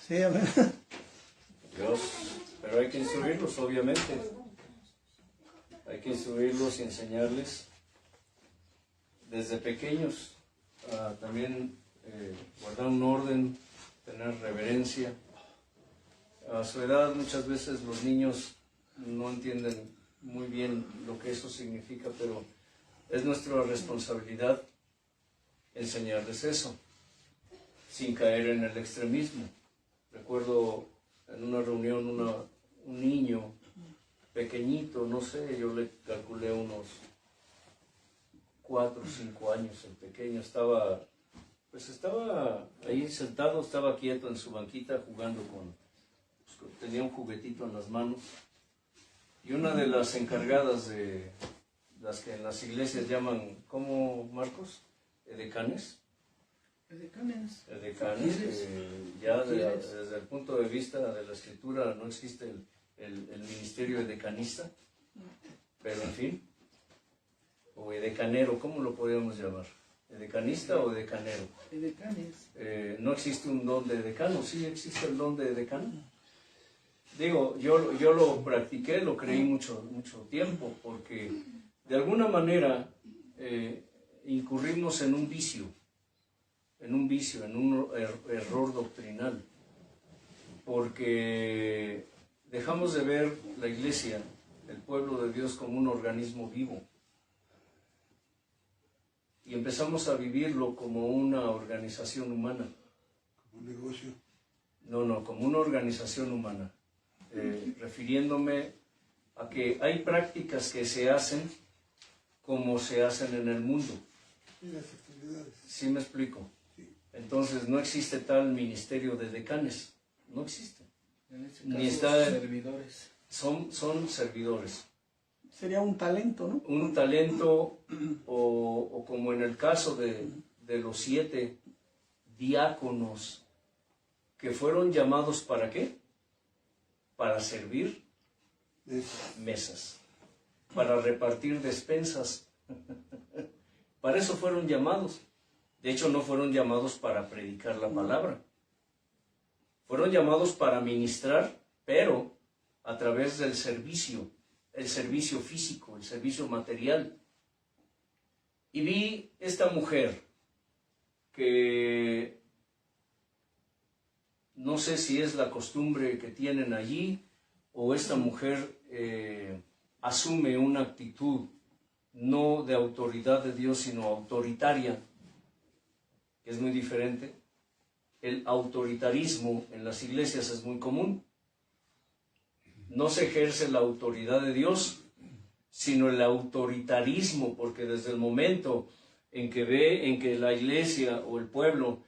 Sí, amén. Dios, pero hay que instruirlos, obviamente. Hay que instruirlos y enseñarles desde pequeños a también guardar un orden, tener reverencia. A su edad muchas veces los niños no entienden muy bien lo que eso significa, pero es nuestra responsabilidad enseñarles eso, sin caer en el extremismo. Recuerdo en una reunión un niño pequeñito, no sé, yo le calculé unos 4 o 5 años, el pequeño estaba ahí sentado, estaba quieto en su banquita jugando tenía un juguetito en las manos, y una de las encargadas de las que en las iglesias llaman, ¿cómo, Marcos? Edecanes. Edecanes, ya desde el punto de vista de la escritura no existe el ministerio edecanista, pero en fin, o edecanero, ¿cómo lo podríamos llamar? ¿Edecanista o edecanero? Edecanes. No existe un don de decano, sí existe el don de decano. Digo, yo lo practiqué, lo creí mucho tiempo, porque de alguna manera incurrimos en un vicio, en un error doctrinal, porque dejamos de ver la iglesia, el pueblo de Dios, como un organismo vivo, y empezamos a vivirlo como una organización humana. ¿Como un negocio? No, como una organización humana, refiriéndome a que hay prácticas que se hacen como se hacen en el mundo. Sí, las actividades. ¿Sí me explico? Sí. Entonces no existe tal ministerio de decanes, no existe. En este caso, Ni está, servidores. Son servidores. Sería un talento, ¿no? Un talento, o como en el caso de los 7 diáconos que fueron llamados ¿para qué? Para servir mesas, para repartir despensas. Para eso fueron llamados. De hecho, no fueron llamados para predicar la palabra. Fueron llamados para ministrar, pero a través del servicio, el servicio físico, el servicio material. Y vi esta mujer que no sé si es la costumbre que tienen allí, o esta mujer asume una actitud no de autoridad de Dios, sino autoritaria, que es muy diferente. El autoritarismo en las iglesias es muy común. No se ejerce la autoridad de Dios, sino el autoritarismo, porque desde el momento en que la iglesia o el pueblo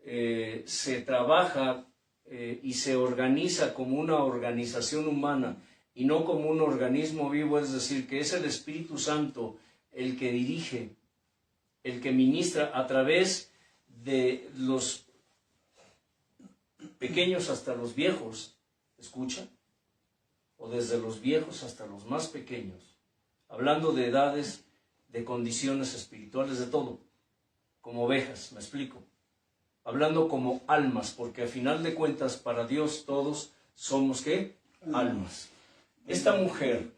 se trabaja y se organiza como una organización humana y no como un organismo vivo, es decir, que es el Espíritu Santo el que dirige, el que ministra a través de los pequeños hasta los viejos, ¿escucha? O desde los viejos hasta los más pequeños, hablando de edades, de condiciones espirituales, de todo, como ovejas, ¿me explico? Hablando como almas, porque a final de cuentas para Dios todos somos ¿qué? Almas. Esta mujer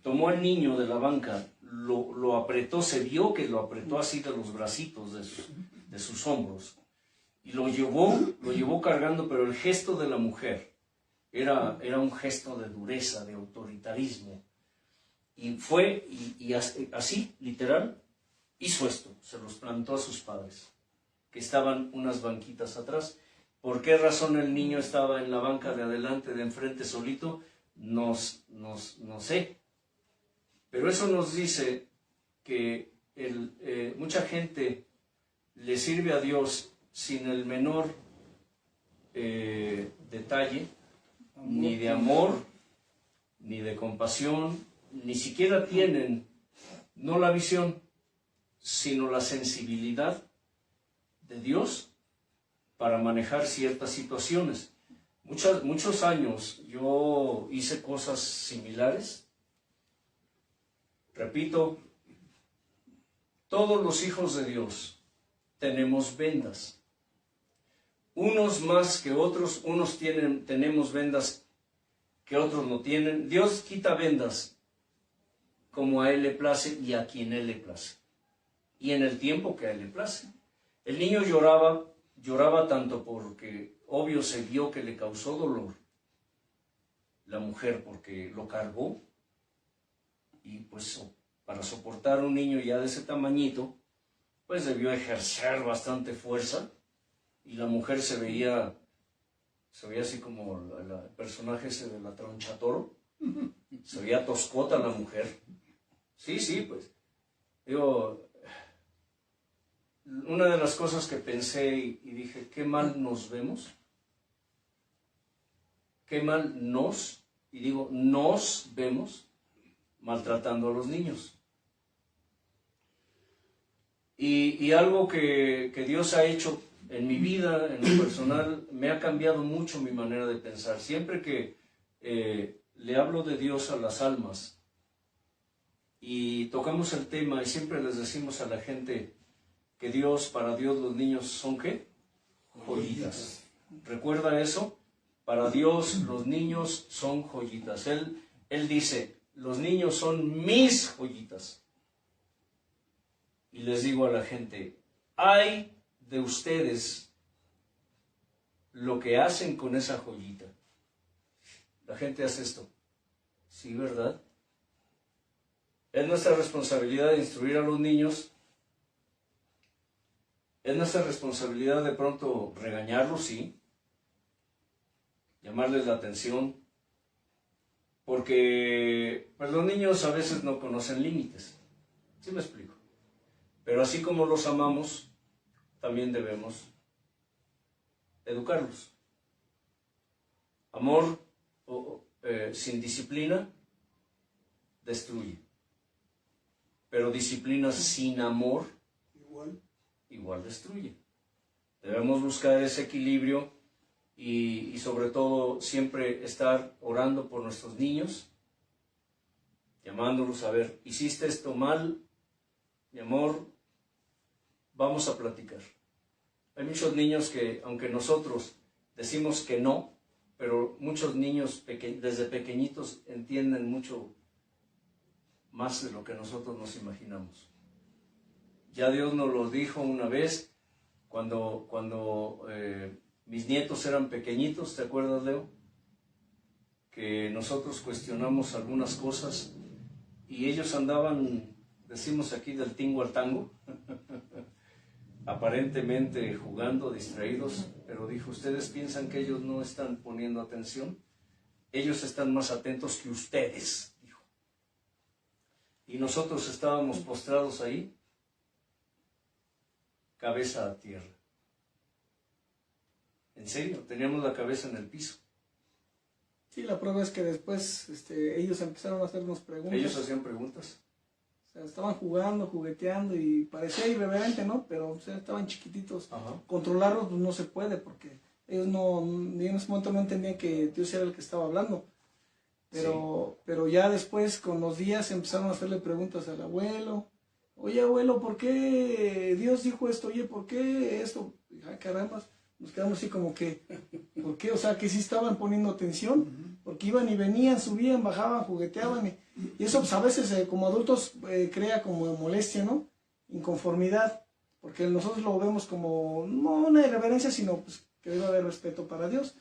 tomó al niño de la banca, lo apretó, se vio que lo apretó así de los bracitos de sus hombros, y lo llevó cargando, pero el gesto de la mujer era un gesto de dureza, de autoritarismo, y fue, y así, literal, hizo esto, se los plantó a sus padres, que estaban unas banquitas atrás. ¿Por qué razón el niño estaba en la banca de adelante, de enfrente solito? No sé. Pero eso nos dice que mucha gente le sirve a Dios sin el menor detalle, ni de amor, ni de compasión, ni siquiera tienen, no la visión, sino la sensibilidad de Dios para manejar ciertas situaciones. Muchos años yo hice cosas similares. Repito, todos los hijos de Dios tenemos vendas. unos más que otros, unos tenemos vendas que otros no tienen. Dios quita vendas como a Él le place y a quien Él le place, y en el tiempo que a Él le place. El niño lloraba tanto porque obvio se vio que le causó dolor la mujer porque lo cargó, y pues para soportar a un niño ya de ese tamañito, pues debió ejercer bastante fuerza, y la mujer se veía así como el personaje ese de la Troncha Toro, se veía toscota la mujer. Sí, pues, digo, una de las cosas que pensé y dije, qué mal nos vemos, qué mal nos vemos maltratando a los niños. Y algo que Dios ha hecho en mi vida, en lo personal, me ha cambiado mucho mi manera de pensar. Siempre que le hablo de Dios a las almas y tocamos el tema, y siempre les decimos a la gente que para Dios los niños son ¿qué? Joyitas. ¿Recuerda eso? Para Dios los niños son joyitas. Él dice, los niños son mis joyitas. Y les digo a la gente, ay de ustedes lo que hacen con esa joyita. La gente hace esto. Sí, ¿verdad? Es nuestra responsabilidad instruir a los niños. Es nuestra responsabilidad de pronto regañarlos, sí. Llamarles la atención. Porque pues los niños a veces no conocen límites. ¿Sí me explico? Pero así como los amamos, también debemos educarlos. Amor sin disciplina destruye. Pero disciplina sin amor igual destruye. Debemos buscar ese equilibrio y sobre todo siempre estar orando por nuestros niños, llamándolos a ver, hiciste esto mal, mi amor, vamos a platicar. Hay muchos niños que, aunque nosotros decimos que no, pero muchos niños desde pequeñitos entienden mucho más de lo que nosotros nos imaginamos. Ya Dios nos lo dijo una vez, cuando mis nietos eran pequeñitos, ¿te acuerdas, Leo? Que nosotros cuestionamos algunas cosas y ellos andaban, decimos aquí, del tingo al tango, aparentemente jugando, distraídos, pero dijo, ¿ustedes piensan que ellos no están poniendo atención? Ellos están más atentos que ustedes, dijo. Y nosotros estábamos postrados ahí, cabeza a tierra. En serio, teníamos la cabeza en el piso. Sí, la prueba es que después ellos empezaron a hacernos preguntas. Ellos hacían preguntas. O sea, estaban jugando, jugueteando y parecía irreverente, ¿no? Pero o sea, estaban chiquititos. Ajá. Controlarlos pues, no se puede porque ellos en ese momento no entendían que Dios era el que estaba hablando. Pero ya después, con los días, empezaron a hacerle preguntas al abuelo. Oye, abuelo, ¿por qué Dios dijo esto? Oye, ¿por qué esto? Ah, caramba, nos quedamos así como que, ¿por qué? O sea, que sí estaban poniendo atención, porque iban y venían, subían, bajaban, jugueteaban. Y eso pues, a veces como adultos crea como molestia, ¿no? Inconformidad, porque nosotros lo vemos como, no una irreverencia, sino pues, que debe haber respeto para Dios.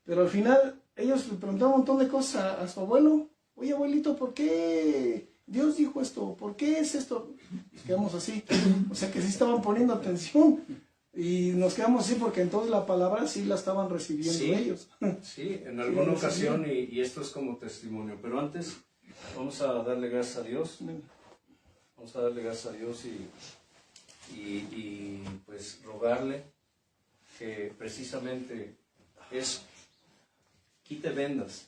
Pero al final, ellos le preguntaban un montón de cosas a su abuelo. Oye, abuelito, ¿por qué Dios dijo esto? ¿Por qué es esto? Nos quedamos así. O sea que sí estaban poniendo atención. Y nos quedamos así porque entonces la palabra sí la estaban recibiendo ellos. Sí, en alguna ocasión, y esto es como testimonio. Pero antes, vamos a darle gracias a Dios. Vamos a darle gracias a Dios y pues rogarle que precisamente eso, quite vendas,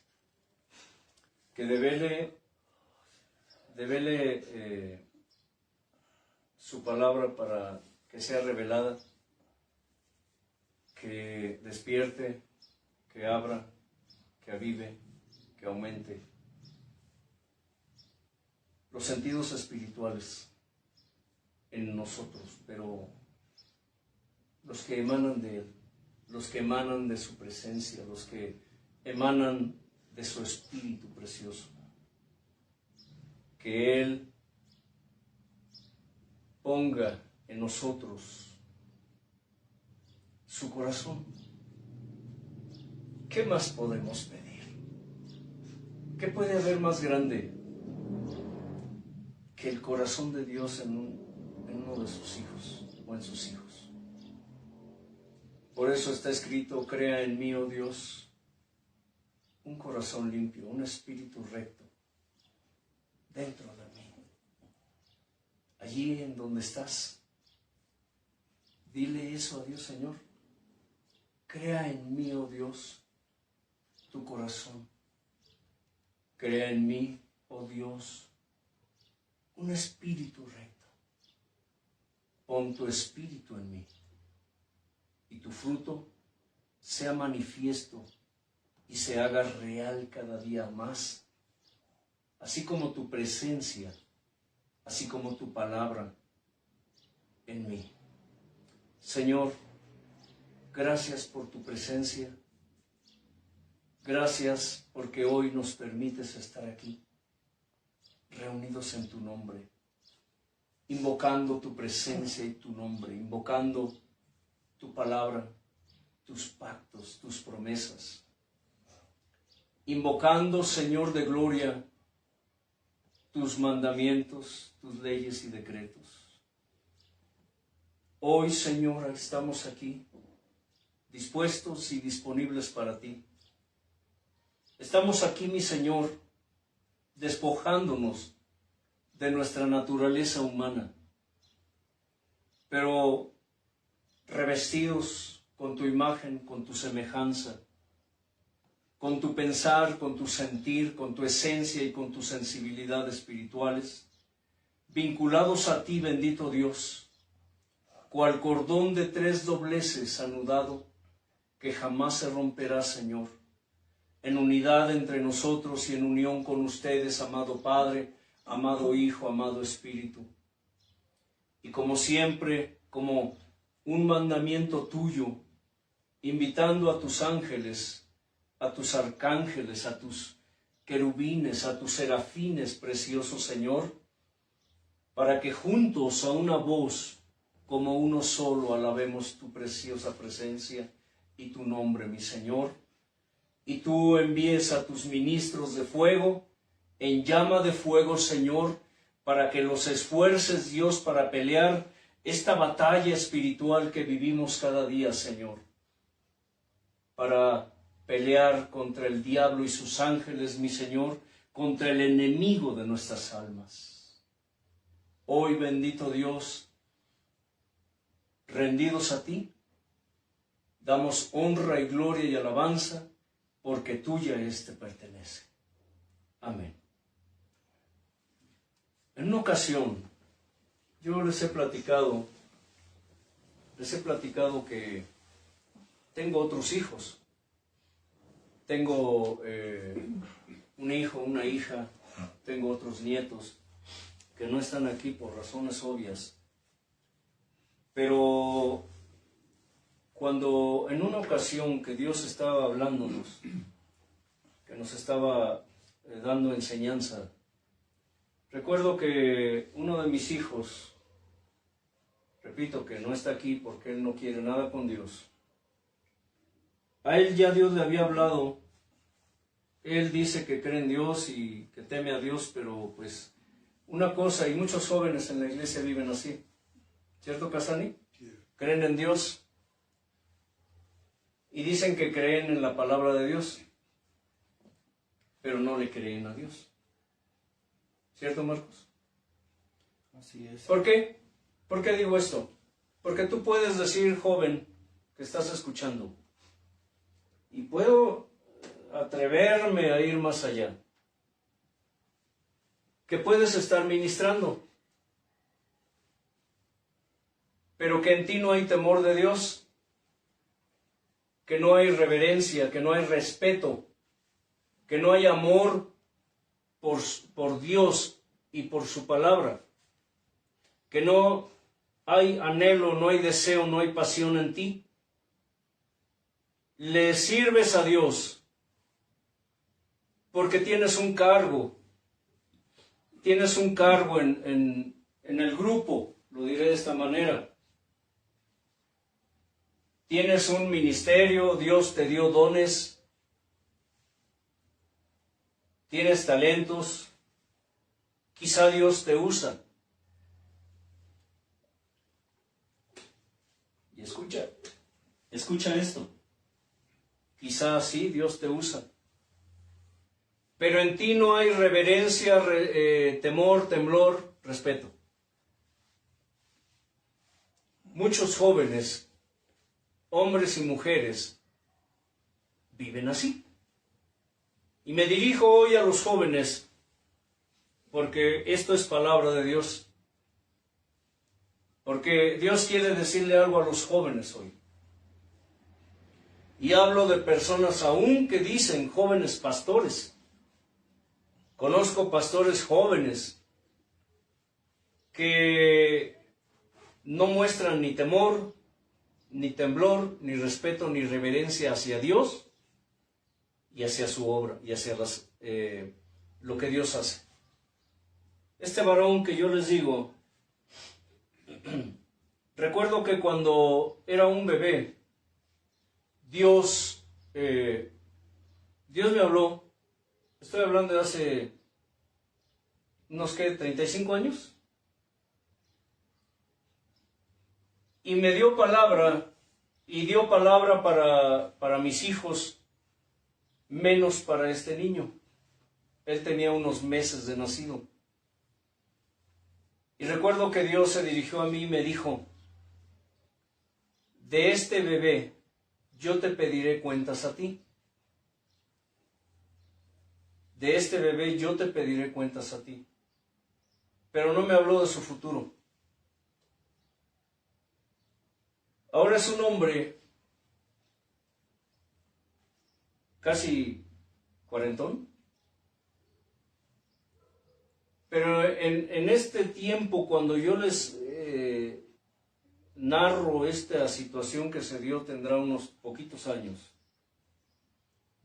que devele su palabra para que sea revelada, que despierte, que abra, que avive, que aumente los sentidos espirituales en nosotros, pero los que emanan de Él, los que emanan de su presencia, los que emanan de su Espíritu precioso. Que Él ponga en nosotros su corazón. ¿Qué más podemos pedir? ¿Qué puede haber más grande que el corazón de Dios en uno de sus hijos o en sus hijos? Por eso está escrito: crea en mí, oh Dios, un corazón limpio, un espíritu recto dentro de mí. Allí en donde estás, dile eso a Dios: Señor, crea en mí, oh Dios, tu corazón. Crea en mí, oh Dios, un espíritu recto. Pon tu espíritu en mí y tu fruto sea manifiesto y se haga real cada día más, así como tu presencia, así como tu palabra en mí. Señor, gracias por tu presencia. Gracias porque hoy nos permites estar aquí, reunidos en tu nombre, invocando tu presencia y tu nombre, invocando tu palabra, tus pactos, tus promesas, invocando, Señor de gloria, tus mandamientos, tus leyes y decretos. Hoy, Señor, estamos aquí, dispuestos y disponibles para ti. Estamos aquí, mi Señor, despojándonos de nuestra naturaleza humana, pero revestidos con tu imagen, con tu semejanza, con tu pensar, con tu sentir, con tu esencia y con tu sensibilidad espirituales, vinculados a ti, bendito Dios, cual cordón de 3 dobleces anudado, que jamás se romperá, Señor, en unidad entre nosotros y en unión con ustedes, amado Padre, amado Hijo, amado Espíritu. Y como siempre, como un mandamiento tuyo, invitando a tus ángeles, a tus arcángeles, a tus querubines, a tus serafines, precioso Señor, para que juntos a una voz, como uno solo, alabemos tu preciosa presencia y tu nombre, mi Señor. Y tú envíes a tus ministros de fuego, en llama de fuego, Señor, para que los esfuerces, Dios, para pelear esta batalla espiritual que vivimos cada día, Señor, para pelear contra el diablo y sus ángeles, mi Señor, contra el enemigo de nuestras almas. Hoy, bendito Dios, rendidos a ti, damos honra y gloria y alabanza, porque tuya te pertenece. Amén. En una ocasión, yo les he platicado que tengo otros hijos. Tengo un hijo, una hija, tengo otros nietos que no están aquí por razones obvias. Pero cuando en una ocasión que Dios estaba hablándonos, que nos estaba dando enseñanza, recuerdo que uno de mis hijos, repito que no está aquí porque él no quiere nada con Dios, a él ya Dios le había hablado. Él dice que cree en Dios y que teme a Dios, pero pues una cosa, y muchos jóvenes en la iglesia viven así, ¿cierto, Casani? Sí. Creen en Dios y dicen que creen en la palabra de Dios, pero no le creen a Dios. ¿Cierto, Marcos? Así es. ¿Por qué? ¿Por qué digo esto? Porque tú puedes decir, joven, que estás escuchando, y puedo atreverme a ir más allá, que puedes estar ministrando, pero que en ti no hay temor de Dios, que no hay reverencia, que no hay respeto, que no hay amor por Dios y por su palabra, que no hay anhelo, no hay deseo, no hay pasión en ti. le sirves a Dios porque tienes un cargo en el grupo, lo diré de esta manera. Tienes un ministerio, Dios te dio dones, tienes talentos, quizá Dios te usa. Y escucha esto. Quizá sí, Dios te usa. Pero en ti no hay reverencia, temor, temblor, respeto. Muchos jóvenes, hombres y mujeres, viven así. Y me dirijo hoy a los jóvenes, porque esto es palabra de Dios. Porque Dios quiere decirle algo a los jóvenes hoy. Y hablo de personas aún que dicen jóvenes pastores. Conozco pastores jóvenes que no muestran ni temor, ni temblor, ni respeto, ni reverencia hacia Dios y hacia su obra y hacia lo que Dios hace. Este varón que yo les digo, recuerdo que cuando era un bebé, Dios me habló. Estoy hablando de hace unos 35 años. Y me dio palabra, y dio palabra para mis hijos, menos para este niño. Él tenía unos meses de nacido. Y recuerdo que Dios se dirigió a mí y me dijo, de este bebé yo te pediré cuentas a ti. De este bebé yo te pediré cuentas a ti. Pero no me habló de su futuro. Ahora es un hombre casi cuarentón. Pero en este tiempo, cuando yo les narro esta situación que se dio, tendrá unos poquitos años.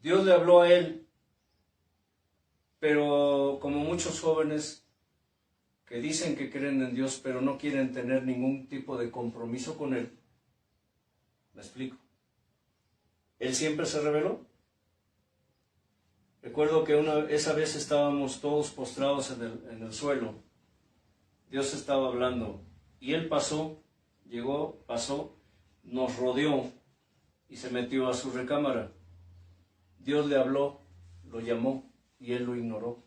Dios le habló a él. Pero como muchos jóvenes que dicen que creen en Dios, pero no quieren tener ningún tipo de compromiso con Él. ¿Me explico? Él siempre se rebeló. Recuerdo que esa vez estábamos todos postrados en el suelo. Dios estaba hablando. Y Él pasó, pasó, nos rodeó y se metió a su recámara. Dios le habló, lo llamó. Y él lo ignoró.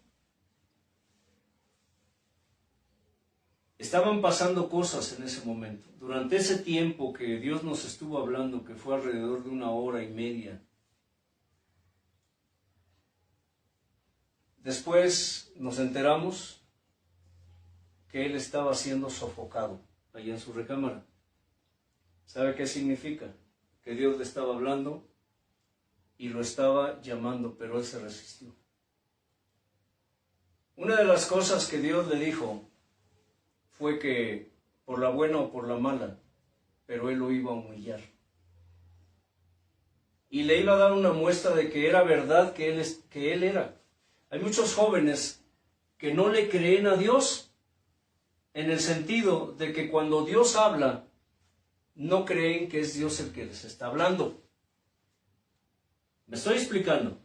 Estaban pasando cosas en ese momento. Durante ese tiempo que Dios nos estuvo hablando, que fue alrededor de 1 hora y media. Después nos enteramos que él estaba siendo sofocado allá en su recámara. ¿Sabe qué significa? Que Dios le estaba hablando y lo estaba llamando, pero él se resistió. Una de las cosas que Dios le dijo fue que por la buena o por la mala, pero él lo iba a humillar. Y le iba a dar una muestra de que era verdad que él era. Hay muchos jóvenes que no le creen a Dios, en el sentido de que cuando Dios habla, no creen que es Dios el que les está hablando. ¿Me estoy explicando?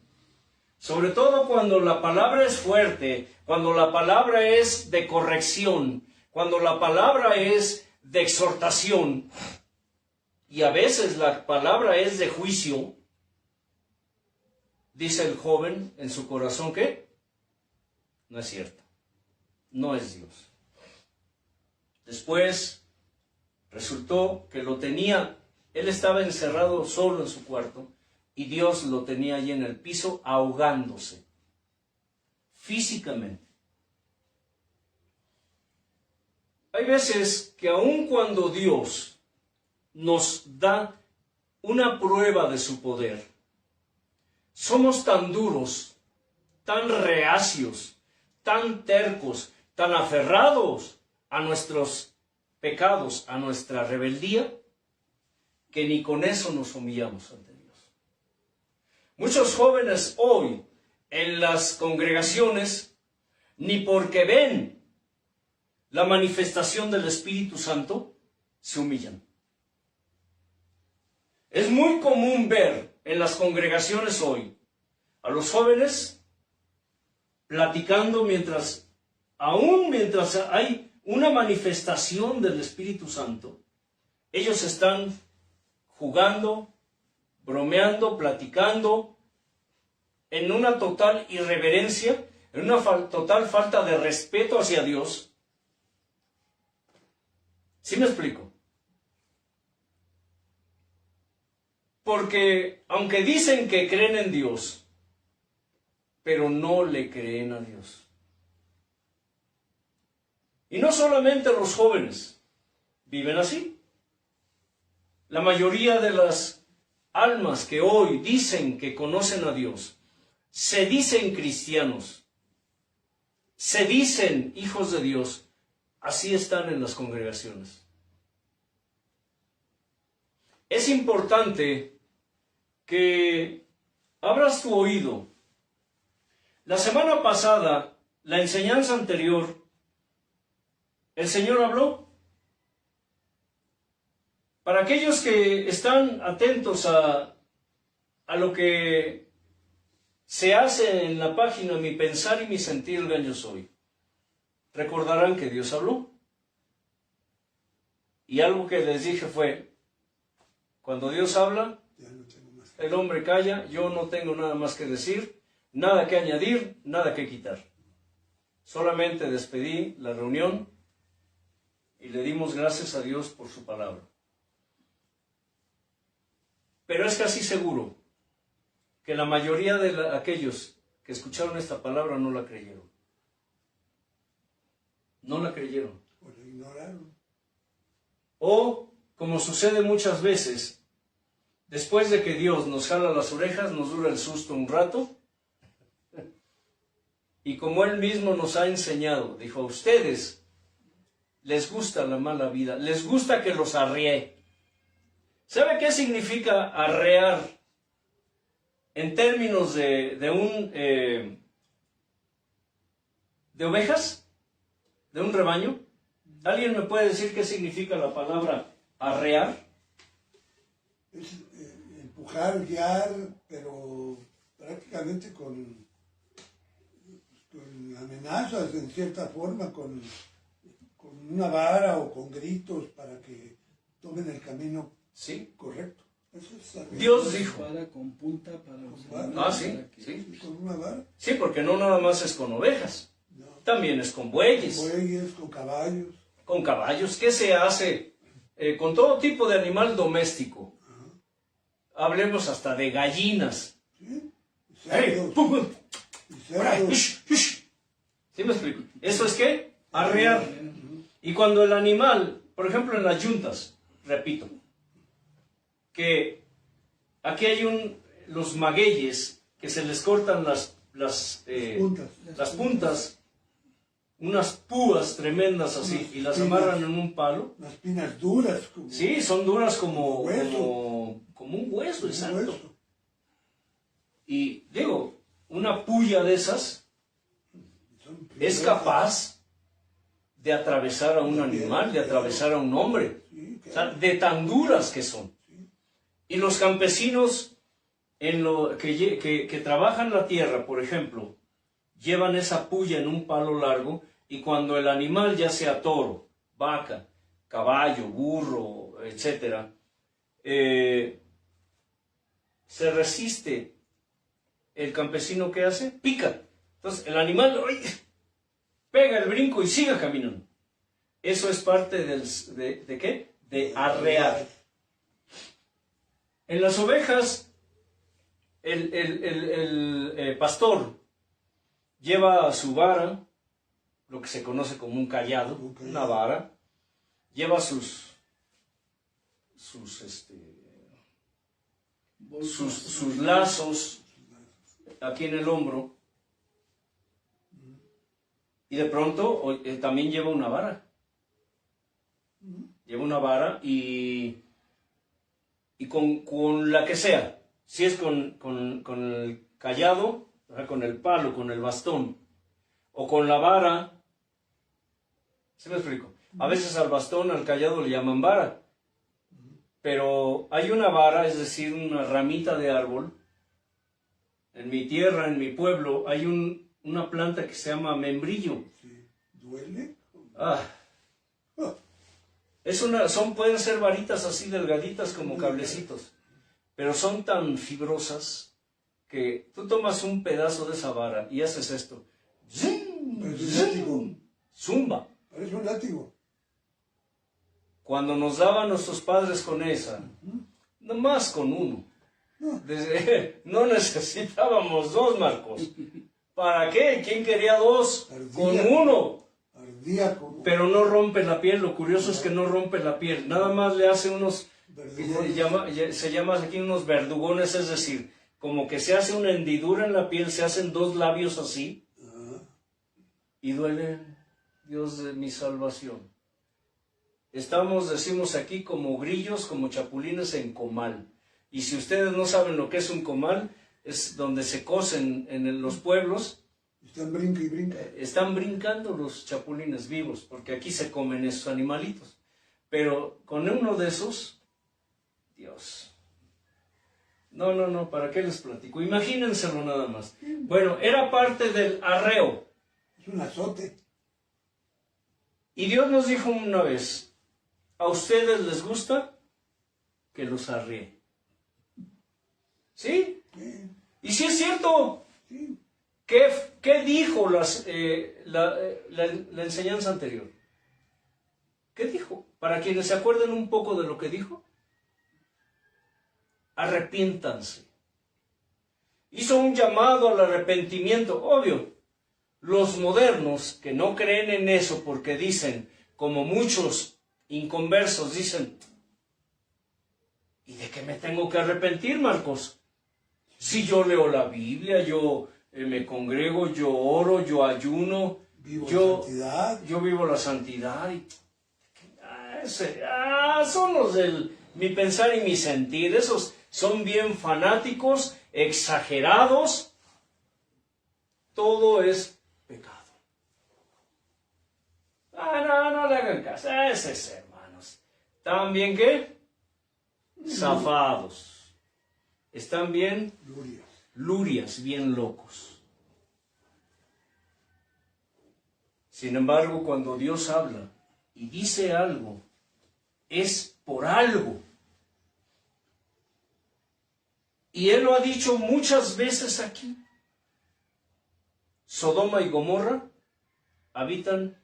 Sobre todo cuando la palabra es fuerte, cuando la palabra es de corrección, cuando la palabra es de exhortación, y a veces la palabra es de juicio, dice el joven en su corazón que no es cierto, no es Dios. Después resultó que lo tenía, él estaba encerrado solo en su cuarto, y Dios lo tenía allí en el piso ahogándose, físicamente. Hay veces que aun cuando Dios nos da una prueba de su poder, somos tan duros, tan reacios, tan tercos, tan aferrados a nuestros pecados, a nuestra rebeldía, que ni con eso nos humillamos ante Dios. Muchos jóvenes hoy en las congregaciones, ni porque ven la manifestación del Espíritu Santo, se humillan. Es muy común ver en las congregaciones hoy a los jóvenes platicando aún mientras hay una manifestación del Espíritu Santo. Ellos están jugando, bromeando, platicando, en una total irreverencia, en una total falta de respeto hacia Dios. ¿Sí me explico? Porque aunque dicen que creen en Dios, pero no le creen a Dios. Y no solamente los jóvenes viven así. La mayoría de las almas que hoy dicen que conocen a Dios, se dicen cristianos, se dicen hijos de Dios, así están en las congregaciones. Es importante que abras tu oído. La semana pasada, la enseñanza anterior, el Señor habló. Para aquellos que están atentos a lo que se hace en la página Mi Pensar y Mi Sentir, el Gran Yo Soy, recordarán que Dios habló. Y algo que les dije fue, cuando Dios habla, el hombre calla, yo no tengo nada más que decir, nada que añadir, nada que quitar. Solamente despedí la reunión y le dimos gracias a Dios por su palabra. Pero es casi seguro que la mayoría de aquellos que escucharon esta palabra no la creyeron. No la creyeron. O la ignoraron. O, como sucede muchas veces, después de que Dios nos jala las orejas, nos dura el susto un rato. Y como Él mismo nos ha enseñado, dijo, a ustedes les gusta la mala vida, les gusta que los arree. ¿Sabe qué significa arrear en términos de ovejas? ¿De un rebaño? ¿Alguien me puede decir qué significa la palabra arrear? Es empujar, guiar, pero prácticamente con amenazas en cierta forma, con una vara o con gritos para que tomen el camino correcto. Eso es arrear. Dios dijo. Vara con punta para los Con vara. animales, Sí, para que- sí. Con una vara. Sí, porque no nada más es con ovejas, No. también es con bueyes, Bueyes, con caballos. con caballos. ¿Qué se hace? Con todo tipo de animal doméstico. Hablemos hasta de gallinas. ¿Sí? Y ¡Ey! cerdos. ¡Pum! Y ¡Por ahí! cerdos. ¡Ish! ¡Ish! ¿Sí me explico? ¿Eso es qué? Arrear. Y cuando el animal, por ejemplo en las yuntas, repito, que aquí hay los magueyes que se les cortan las Puntas. puntas, unas púas tremendas así, y las amarran en un palo. Las pinas duras. Como Sí, son duras como Hueso. un hueso, un exacto. hueso. Y digo, una puya de esas Son es capaz de atravesar a un animal, de atravesar a un hombre. Sí, O sea, de tan duras que son. Y los campesinos que trabajan la tierra, por ejemplo, llevan esa puya en un palo largo, y cuando el animal, ya sea toro, vaca, caballo, burro, etc., se resiste, el campesino, ¿qué hace? Pica. Entonces el animal ¡ay!, pega el brinco y sigue caminando. Eso es parte ¿de qué? De arrear. En las ovejas, el pastor lleva su vara, lo que se conoce como un cayado, una vara, lleva sus lazos aquí en el hombro, y de pronto también lleva una vara. Lleva una vara y con la que sea, si es con el cayado, o sea, con el palo, con el bastón, o con la vara. ¿Sí me explico? A veces al bastón, al cayado le llaman vara. Pero hay una vara, es decir, una ramita de árbol. En mi tierra, en mi pueblo, hay una planta que se llama membrillo. Sí. ¿Duele? Ah. Pueden ser varitas así delgaditas como cablecitos, pero son tan fibrosas que tú tomas un pedazo de esa vara y haces esto. Parece un látigo. Zumba. Parece un látigo. Cuando nos daban nuestros padres con esa, nomás con uno. No necesitábamos dos, Marcos. ¿Para qué? ¿Quién quería dos? Con uno. Ardía como... Pero no rompe la piel, lo curioso es que no rompe la piel, nada más le hace unos, se llama aquí unos verdugones, es decir, como que se hace una hendidura en la piel, se hacen dos labios así, y duelen, Dios de mi salvación. Decimos aquí, como grillos, como chapulines en comal, y si ustedes no saben lo que es un comal, es donde se cosen en los pueblos. Están brinca y brinca. Están brincando los chapulines vivos, porque aquí se comen esos animalitos. Pero con uno de esos, Dios. No, ¿para qué les platico? Imagínenselo nada más. Bueno, era parte del arreo. Es un azote. Y Dios nos dijo una vez, ¿a ustedes les gusta que los arree? ¿Sí? Y sí es cierto. Sí. ¿Qué dijo la enseñanza anterior? ¿Qué dijo? Para quienes se acuerden un poco de lo que dijo. Arrepiéntanse. Hizo un llamado al arrepentimiento, obvio. Los modernos que no creen en eso porque dicen, como muchos inconversos dicen, ¿y de qué me tengo que arrepentir, Marcos? Si yo leo la Biblia, yo me congrego, yo oro, yo ayuno, yo vivo la santidad. Son los del mi pensar y mi sentir. Esos son bien fanáticos, exagerados. Todo es pecado. No le hagan caso. Esos hermanos. ¿Están bien qué? Zafados. ¿Están bien? Lurias, bien locos. Sin embargo, cuando Dios habla y dice algo, es por algo. Y Él lo ha dicho muchas veces aquí. Sodoma y Gomorra habitan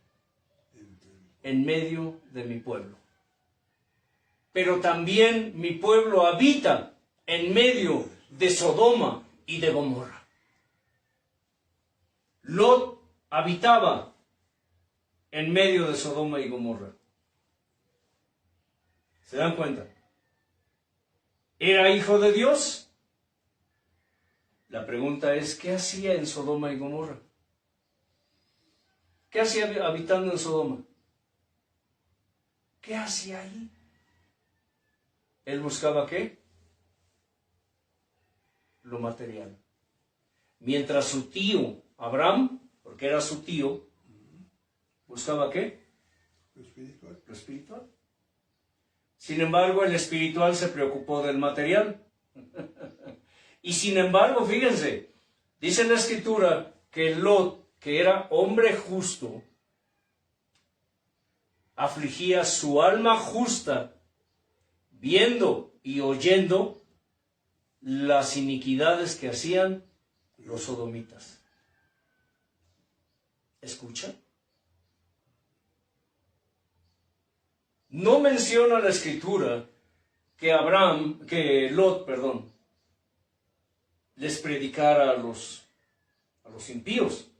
en medio de mi pueblo. Pero también mi pueblo habita en medio de Sodoma y de Gomorra. Lot habitaba en medio de Sodoma y Gomorra. ¿Se dan cuenta? ¿Era hijo de Dios? La pregunta es, ¿qué hacía en Sodoma y Gomorra? ¿Qué hacía habitando en Sodoma? ¿Qué hacía ahí? ¿Él buscaba qué? Lo material. Mientras su tío, Abraham, porque era su tío, ¿buscaba qué? Lo espiritual. Lo espiritual. Sin embargo, el espiritual se preocupó del material. Y sin embargo, fíjense, dice la Escritura que Lot, que era hombre justo, afligía su alma justa, viendo y oyendo las iniquidades que hacían los sodomitas. ¿Escuchan? No menciona la Escritura que Lot, les predicara a los impíos.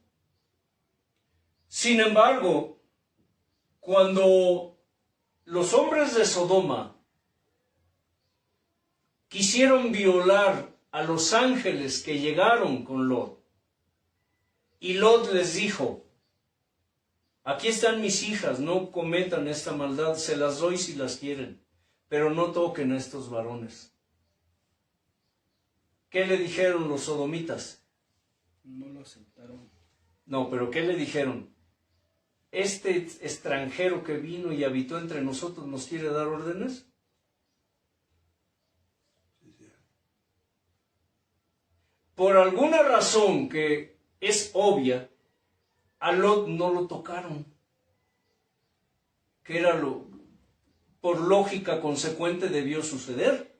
Sin embargo, cuando los hombres de Sodoma quisieron violar a los ángeles que llegaron con Lot, y Lot les dijo, aquí están mis hijas, no cometan esta maldad, se las doy si las quieren, pero no toquen a estos varones. ¿qué le dijeron los sodomitas? No lo aceptaron. No, pero ¿qué le dijeron? Este extranjero que vino y habitó entre nosotros nos quiere dar órdenes. Por alguna razón que es obvia, a Lot no lo tocaron. Que era por lógica consecuente debió suceder.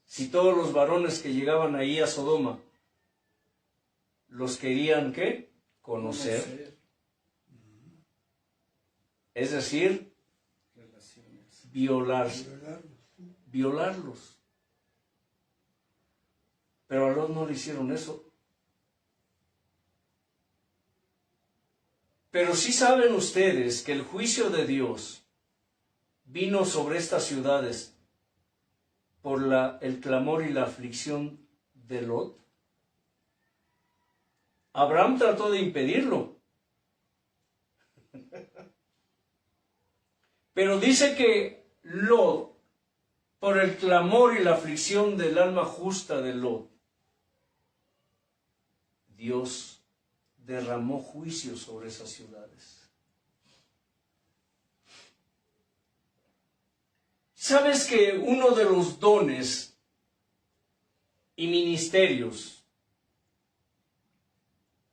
Si todos los varones que llegaban ahí a Sodoma los querían, ¿qué? Conocer. Es decir, violarlos. Pero a Lot no le hicieron eso. Pero sí saben ustedes que el juicio de Dios vino sobre estas ciudades por el clamor y la aflicción de Lot. Abraham trató de impedirlo. Pero dice que Lot, por el clamor y la aflicción del alma justa de Lot, Dios derramó juicio sobre esas ciudades. ¿Sabes que uno de los dones y ministerios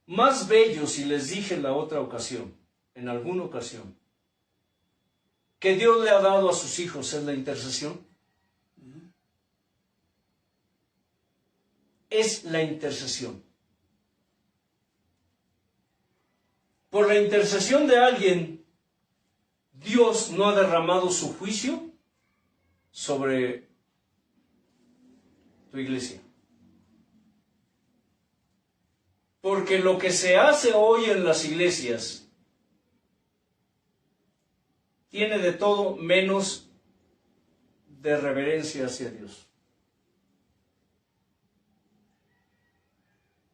más bellos, y les dije en la otra ocasión, en alguna ocasión, que Dios le ha dado a sus hijos es la intercesión? Es la intercesión. Por la intercesión de alguien, Dios no ha derramado su juicio sobre tu iglesia. Porque lo que se hace hoy en las iglesias tiene de todo menos de reverencia hacia Dios.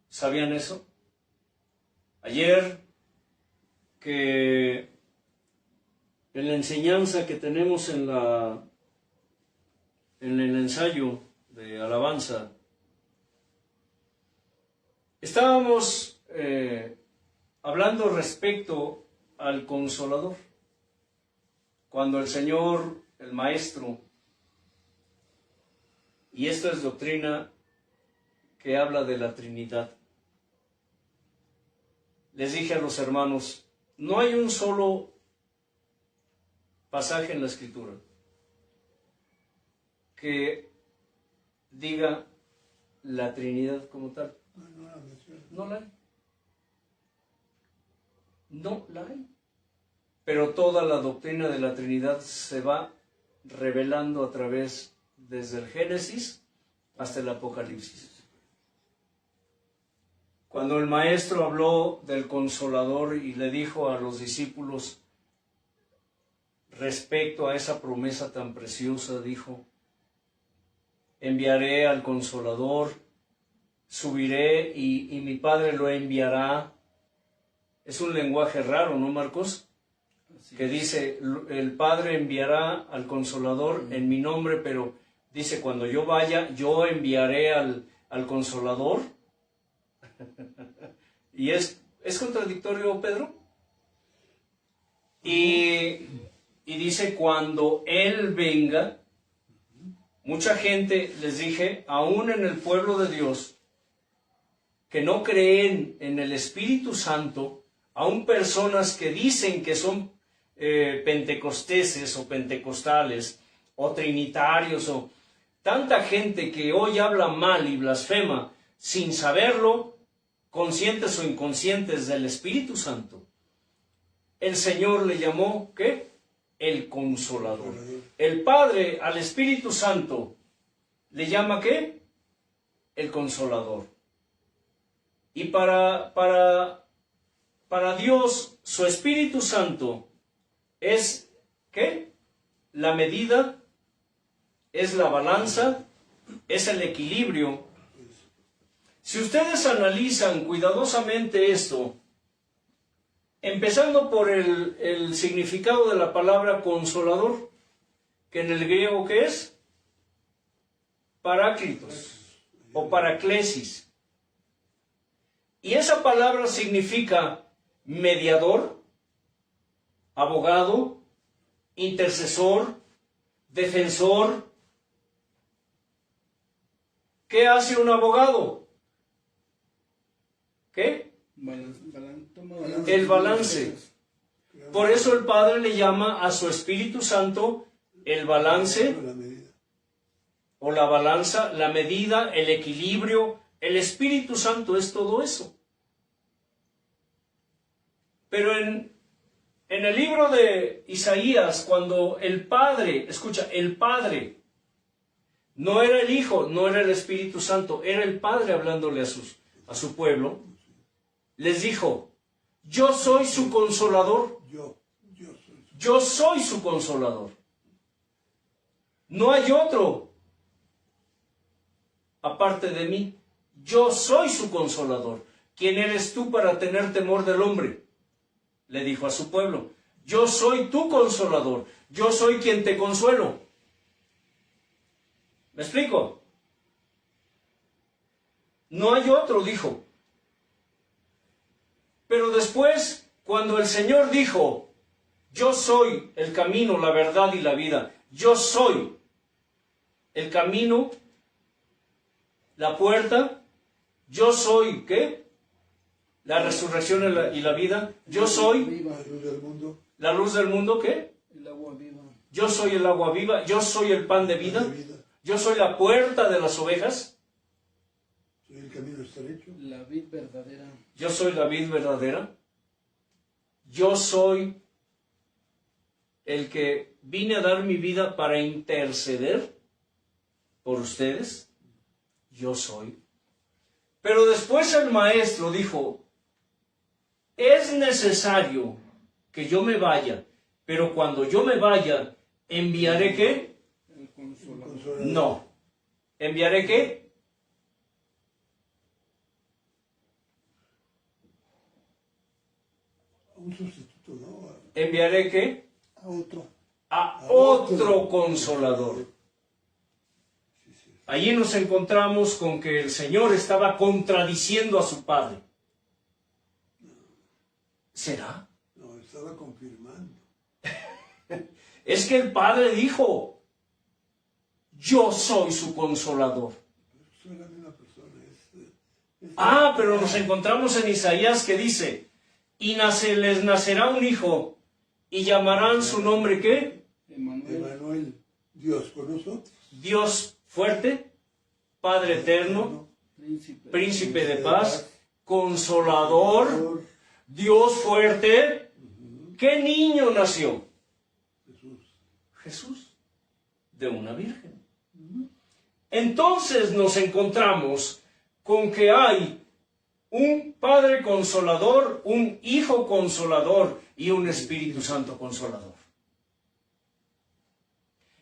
¿Sabían eso? Ayer, que en la enseñanza que tenemos en el ensayo de alabanza, estábamos hablando respecto al Consolador. Cuando el Señor, el Maestro, y esto es doctrina que habla de la Trinidad, les dije a los hermanos, no hay un solo pasaje en la Escritura que diga la Trinidad como tal. No la hay. No la hay. Pero toda la doctrina de la Trinidad se va revelando a través desde el Génesis hasta el Apocalipsis. Cuando el Maestro habló del Consolador y le dijo a los discípulos respecto a esa promesa tan preciosa, dijo, enviaré al Consolador, subiré y mi Padre lo enviará. Es un lenguaje raro, ¿no, Marcos? Que dice, el Padre enviará al Consolador en mi nombre, pero dice, cuando yo vaya, yo enviaré al Consolador. ¿Y es contradictorio, Pedro? Y dice, cuando Él venga, mucha gente, les dije, aún en el pueblo de Dios, que no creen en el Espíritu Santo, aún personas que dicen que son pentecosteses o pentecostales o trinitarios, o tanta gente que hoy habla mal y blasfema sin saberlo, conscientes o inconscientes del Espíritu Santo, el Señor le llamó, ¿qué? El Consolador. El Padre al Espíritu Santo le llama, ¿qué? El Consolador. Y para Dios, su Espíritu Santo es, ¿qué? La medida, es la balanza, es el equilibrio. Si ustedes analizan cuidadosamente esto, empezando por el significado de la palabra consolador, que en el griego, ¿qué es? Paráclitos. o paraclesis. Y esa palabra significa mediador, abogado, intercesor, defensor. ¿Qué hace un abogado? ¿Qué? El balance. Por eso el Padre le llama a su Espíritu Santo el balance o la balanza, la medida, el equilibrio. El Espíritu Santo es todo eso. Pero en el libro de Isaías, cuando el Padre, escucha, el Padre, no era el Hijo, no era el Espíritu Santo, era el Padre hablándole a su pueblo, les dijo, yo soy su consolador. Yo soy su consolador. No hay otro aparte de mí. Yo soy su consolador. ¿Quién eres tú para tener temor del hombre? Le dijo a su pueblo. Yo soy tu consolador. Yo soy quien te consuelo. ¿Me explico? No hay otro, dijo. Pero después, cuando el Señor dijo, yo soy el camino, la verdad y la vida, yo soy el camino, la puerta, yo soy, ¿qué? La resurrección y la vida, yo soy la luz del mundo, ¿qué? El agua viva. Yo soy el agua viva, yo soy el pan de vida, yo soy la puerta de las ovejas. Soy el camino estrecho. La vid verdadera. Yo soy la vid verdadera. Yo soy el que vine a dar mi vida para interceder por ustedes. Yo soy. Pero después el maestro dijo, es necesario que yo me vaya, pero cuando yo me vaya, ¿enviaré qué? El consolador. No. ¿Enviaré qué? Un sustituto, ¿no? ¿Enviaré qué? A otro. A otro consolador. Allí nos encontramos con que el Señor estaba contradiciendo a su Padre. ¿Será? No, estaba confirmando. Es que el Padre dijo, yo soy su consolador. Soy la misma persona. Pero nos encontramos en Isaías que dice, y les nacerá un hijo, y llamarán su nombre, ¿qué? Emmanuel, Dios con nosotros. Dios fuerte, Padre eterno, príncipe de paz, consolador, Dios fuerte. ¿Qué niño nació? Jesús, de una virgen. Entonces nos encontramos con que hay un Padre consolador, un Hijo consolador y un Espíritu Santo consolador.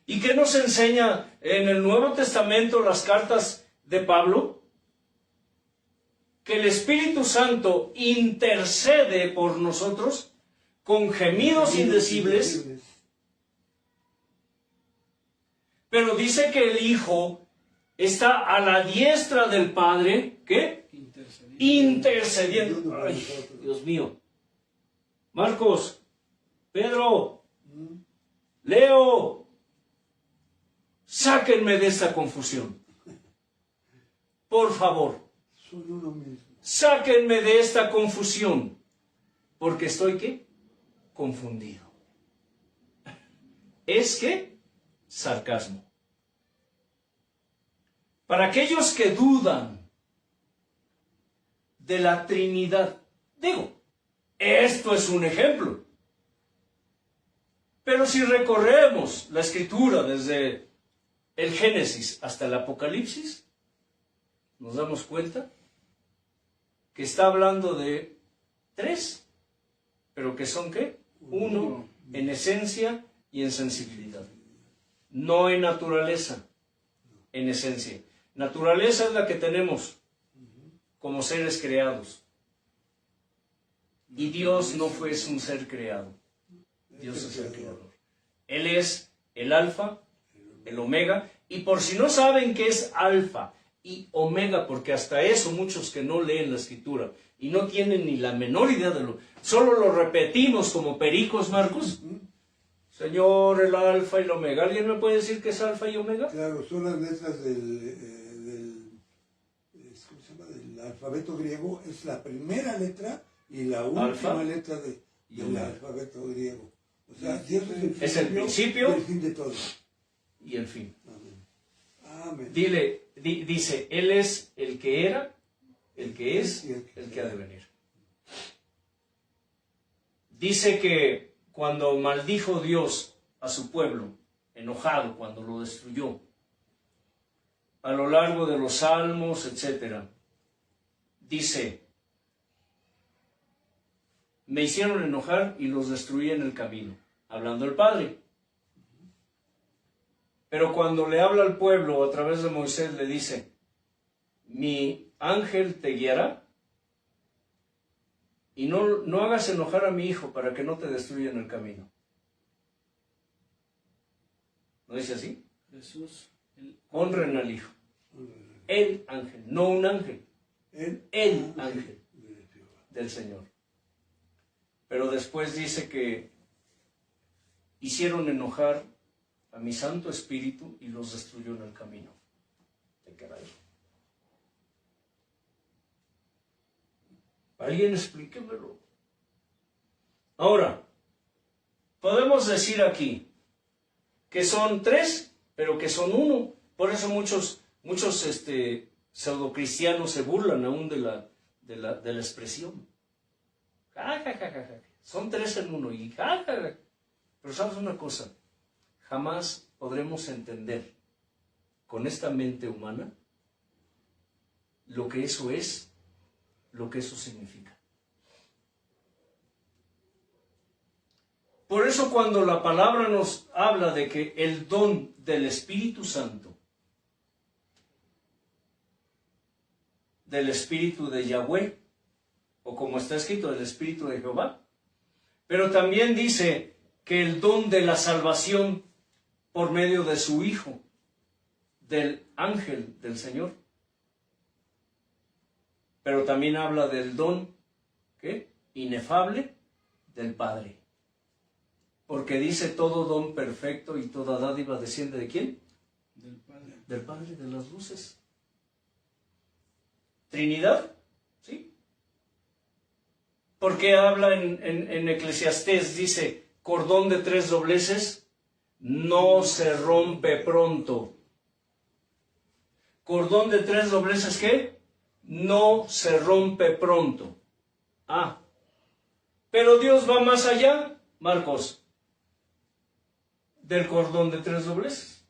¿Y qué nos enseña en el Nuevo Testamento las cartas de Pablo? Que el Espíritu Santo intercede por nosotros con gemidos indecibles, pero dice que el Hijo está a la diestra del Padre, ¿qué? Intercediendo. Ay, Dios mío. Marcos, Pedro, Leo, sáquenme de esta confusión. Por favor. Son uno mismo. Sáquenme de esta confusión. Porque estoy, ¿qué? Confundido. ¿Es qué? Sarcasmo. Para aquellos que dudan de la Trinidad, digo, esto es un ejemplo. Pero si recorremos la Escritura desde el Génesis hasta el Apocalipsis, nos damos cuenta que está hablando de tres, pero que son ¿qué? Uno en esencia y en sensibilidad. No en naturaleza, en esencia. Naturaleza es la que tenemos como seres creados. Y Dios no fue un ser creado. Dios es el creador. Él es el alfa, el omega. Y por si no saben qué es alfa y omega, porque hasta eso muchos que no leen la escritura y no tienen ni la menor idea de lo... Solo lo repetimos como pericos, Marcos. Señor, el alfa y el omega. ¿Alguien me puede decir qué es alfa y omega? Claro, son las letras ¿cómo se llama? Del alfabeto griego. Es la primera letra y la última letra del alfabeto griego. O sea, Dios es el principio y el fin de todo. Y el fin. Amén. Amén. Dice, Él es el que era, el que es, el que ha de venir. Dice que cuando maldijo Dios a su pueblo, enojado cuando lo destruyó, a lo largo de los salmos, etc., dice, me hicieron enojar y los destruí en el camino, hablando el Padre. Pero cuando le habla al pueblo a través de Moisés, le dice, mi ángel te guiará y no hagas enojar a mi hijo para que no te destruya en el camino. ¿No dice así? Jesús. Honren al hijo. El ángel, no un ángel. El ángel del Señor. Pero después dice que hicieron enojar a mi Santo Espíritu y los destruyó en el camino. ¿De qué era eso? Alguien explíquemelo. Ahora, podemos decir aquí que son tres, pero que son uno. Por eso muchos pseudocristianos se burlan aún de la expresión. Ja, ja, ja, ja, ja. Son tres en uno. Y ja, ja, ja. Pero sabes una cosa, jamás podremos entender con esta mente humana lo que eso es, lo que eso significa. Por eso cuando la palabra nos habla de que el don del Espíritu Santo, del Espíritu de Yahweh, o como está escrito, del Espíritu de Jehová, pero también dice que el don de la salvación por medio de su Hijo, del ángel del Señor, pero también habla del don, ¿qué? Inefable del Padre. Porque dice todo don perfecto y toda dádiva desciende ¿de quién? Del Padre. Del Padre de las luces. Trinidad, ¿sí? Porque habla en Eclesiastés, dice, cordón de tres dobleces no se rompe pronto. Cordón de tres dobleces, ¿qué? No se rompe pronto. Ah, pero Dios va más allá, Marcos, del cordón de tres dobleces.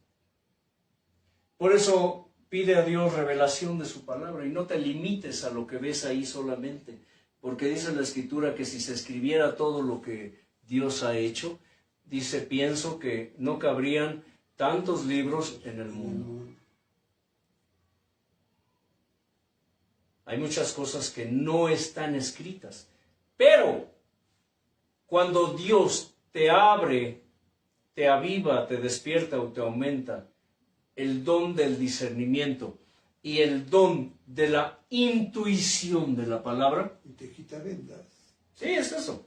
Por eso pide a Dios revelación de su palabra y no te limites a lo que ves ahí solamente, porque dice la Escritura que si se escribiera todo lo que Dios ha hecho, dice, pienso que no cabrían tantos libros en el mundo. Hay muchas cosas que no están escritas, pero cuando Dios te abre, te aviva, te despierta o te aumenta el don del discernimiento y el don de la intuición de la palabra. Y te quita vendas. Sí, es eso.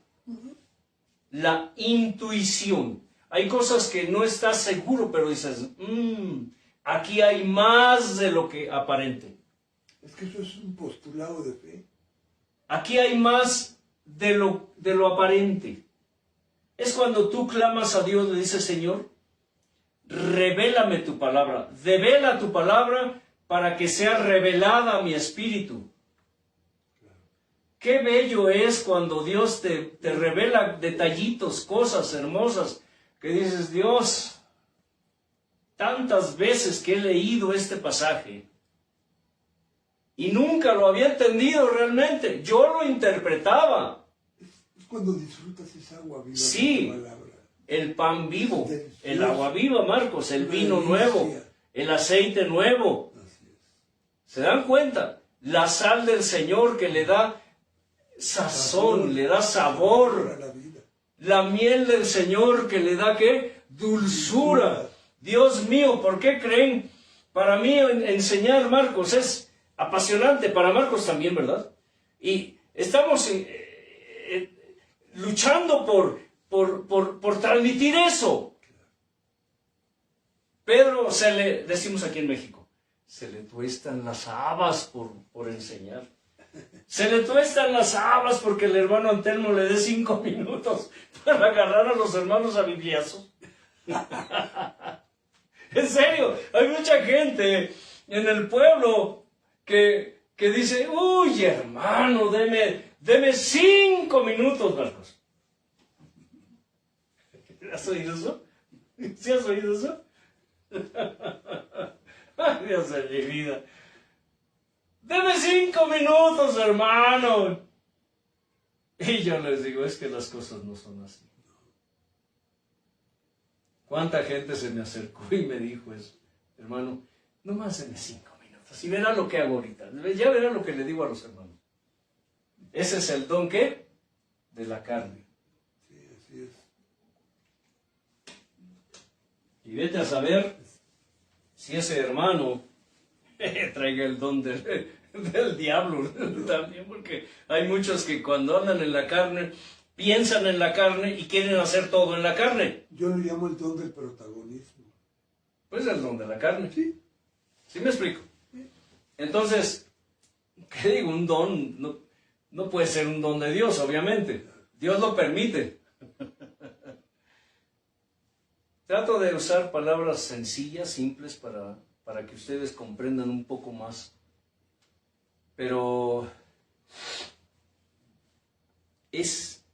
La intuición. Hay cosas que no estás seguro, pero dices, aquí hay más de lo que aparente. Es que eso es un postulado de fe. Aquí hay más de lo aparente. Es cuando tú clamas a Dios, le dices, Señor, revélame tu palabra, devela tu palabra para que sea revelada a mi espíritu. Qué bello es cuando Dios te revela detallitos, cosas hermosas, que dices, Dios, tantas veces que he leído este pasaje y nunca lo había entendido realmente, yo lo interpretaba. Es cuando disfrutas esa agua viva. Sí, de tu palabra. el pan vivo, Delicioso. el agua viva, Marcos, el Una vino delicia. nuevo, el aceite nuevo. Así es. ¿Se dan cuenta? La sal del Señor que le da sazón, le da sabor. A la vida. La miel del Señor que le da, ¿qué? Dulzura. Dios mío, ¿por qué creen Para mí enseñar, Marcos, es apasionante. Para Marcos también, ¿verdad? Y estamos luchando por transmitir eso. Pedro, decimos aquí en México, se le tuestan las habas por enseñar. Se le tuestan las habas porque el hermano Antelmo le dé 5 minutos para agarrar a los hermanos a bibliazos. En serio, hay mucha gente en el pueblo que dice, uy, hermano, deme 5 minutos, Marcos. ¿Has oído eso? ¿Sí has oído eso? Ay, Dios de mi vida. Deme 5 minutos, hermano. Y yo les digo, es que las cosas no son así. ¿Cuánta gente se me acercó y me dijo eso? Hermano, nomás deme 5 minutos. Y verá lo que hago ahorita. Ya verá lo que le digo a los hermanos. Ese es el don, ¿qué? De la carne. Sí, así es. Y vete a saber si ese hermano traiga el don del diablo también, porque hay muchos que cuando andan en la carne, piensan en la carne y quieren hacer todo en la carne. Yo lo llamo el don del protagonismo. Pues el don de la carne. Sí. ¿Sí me explico? Entonces, ¿qué digo? Un don no puede ser un don de Dios, obviamente. Dios lo permite. Trato de usar palabras sencillas, simples, para que ustedes comprendan un poco más. Pero es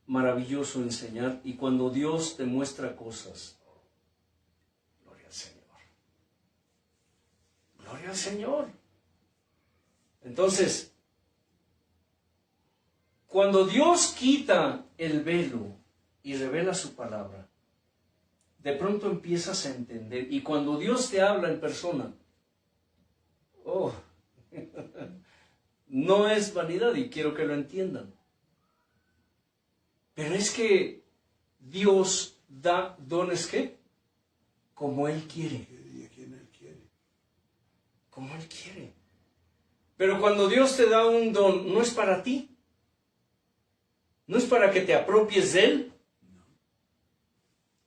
maravilloso enseñar, y cuando Dios te muestra cosas, gloria al Señor. Gloria al Señor. Entonces, cuando Dios quita el velo y revela su palabra, de pronto empiezas a entender. Y cuando Dios te habla en persona, oh, no es vanidad, y quiero que lo entiendan. Pero es que Dios da dones, ¿qué? Como Él quiere. Y a quien Él quiere. Como Él quiere. Pero cuando Dios te da un don, no es para ti. No es para que te apropies de Él.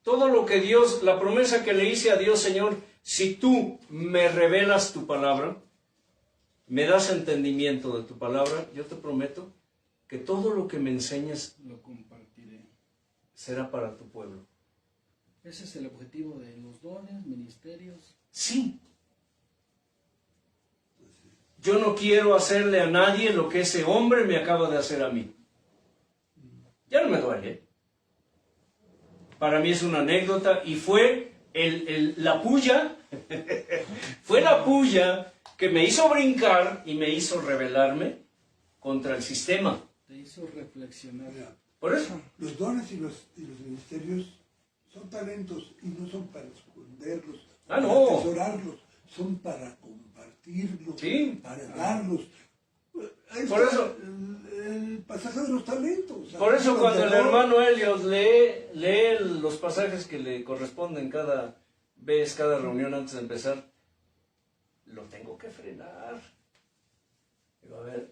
Todo lo que Dios, la promesa que le hice a Dios, Señor, si tú me revelas tu palabra, me das entendimiento de tu palabra, yo te prometo que todo lo que me enseñes lo compartiré. será para tu pueblo. Ese es el objetivo de los dones, ministerios. Sí. Yo no quiero hacerle a nadie lo que ese hombre me acaba de hacer a mí. Ya no me duele. Para mí es una anécdota, y fue la puya, fue la puya que me hizo brincar y me hizo rebelarme contra el sistema. Te hizo reflexionar. Mira, Por eso. los dones y los ministerios son talentos, y no son para esconderlos, para no. atesorarlos, son para compartirlos, Sí. para darlos. Ahí Por está eso. el pasaje de los talentos. Por eso cuando el hermano Helios lee los pasajes que le corresponden cada vez, cada reunión antes de empezar, lo tengo que frenar. Digo, a ver,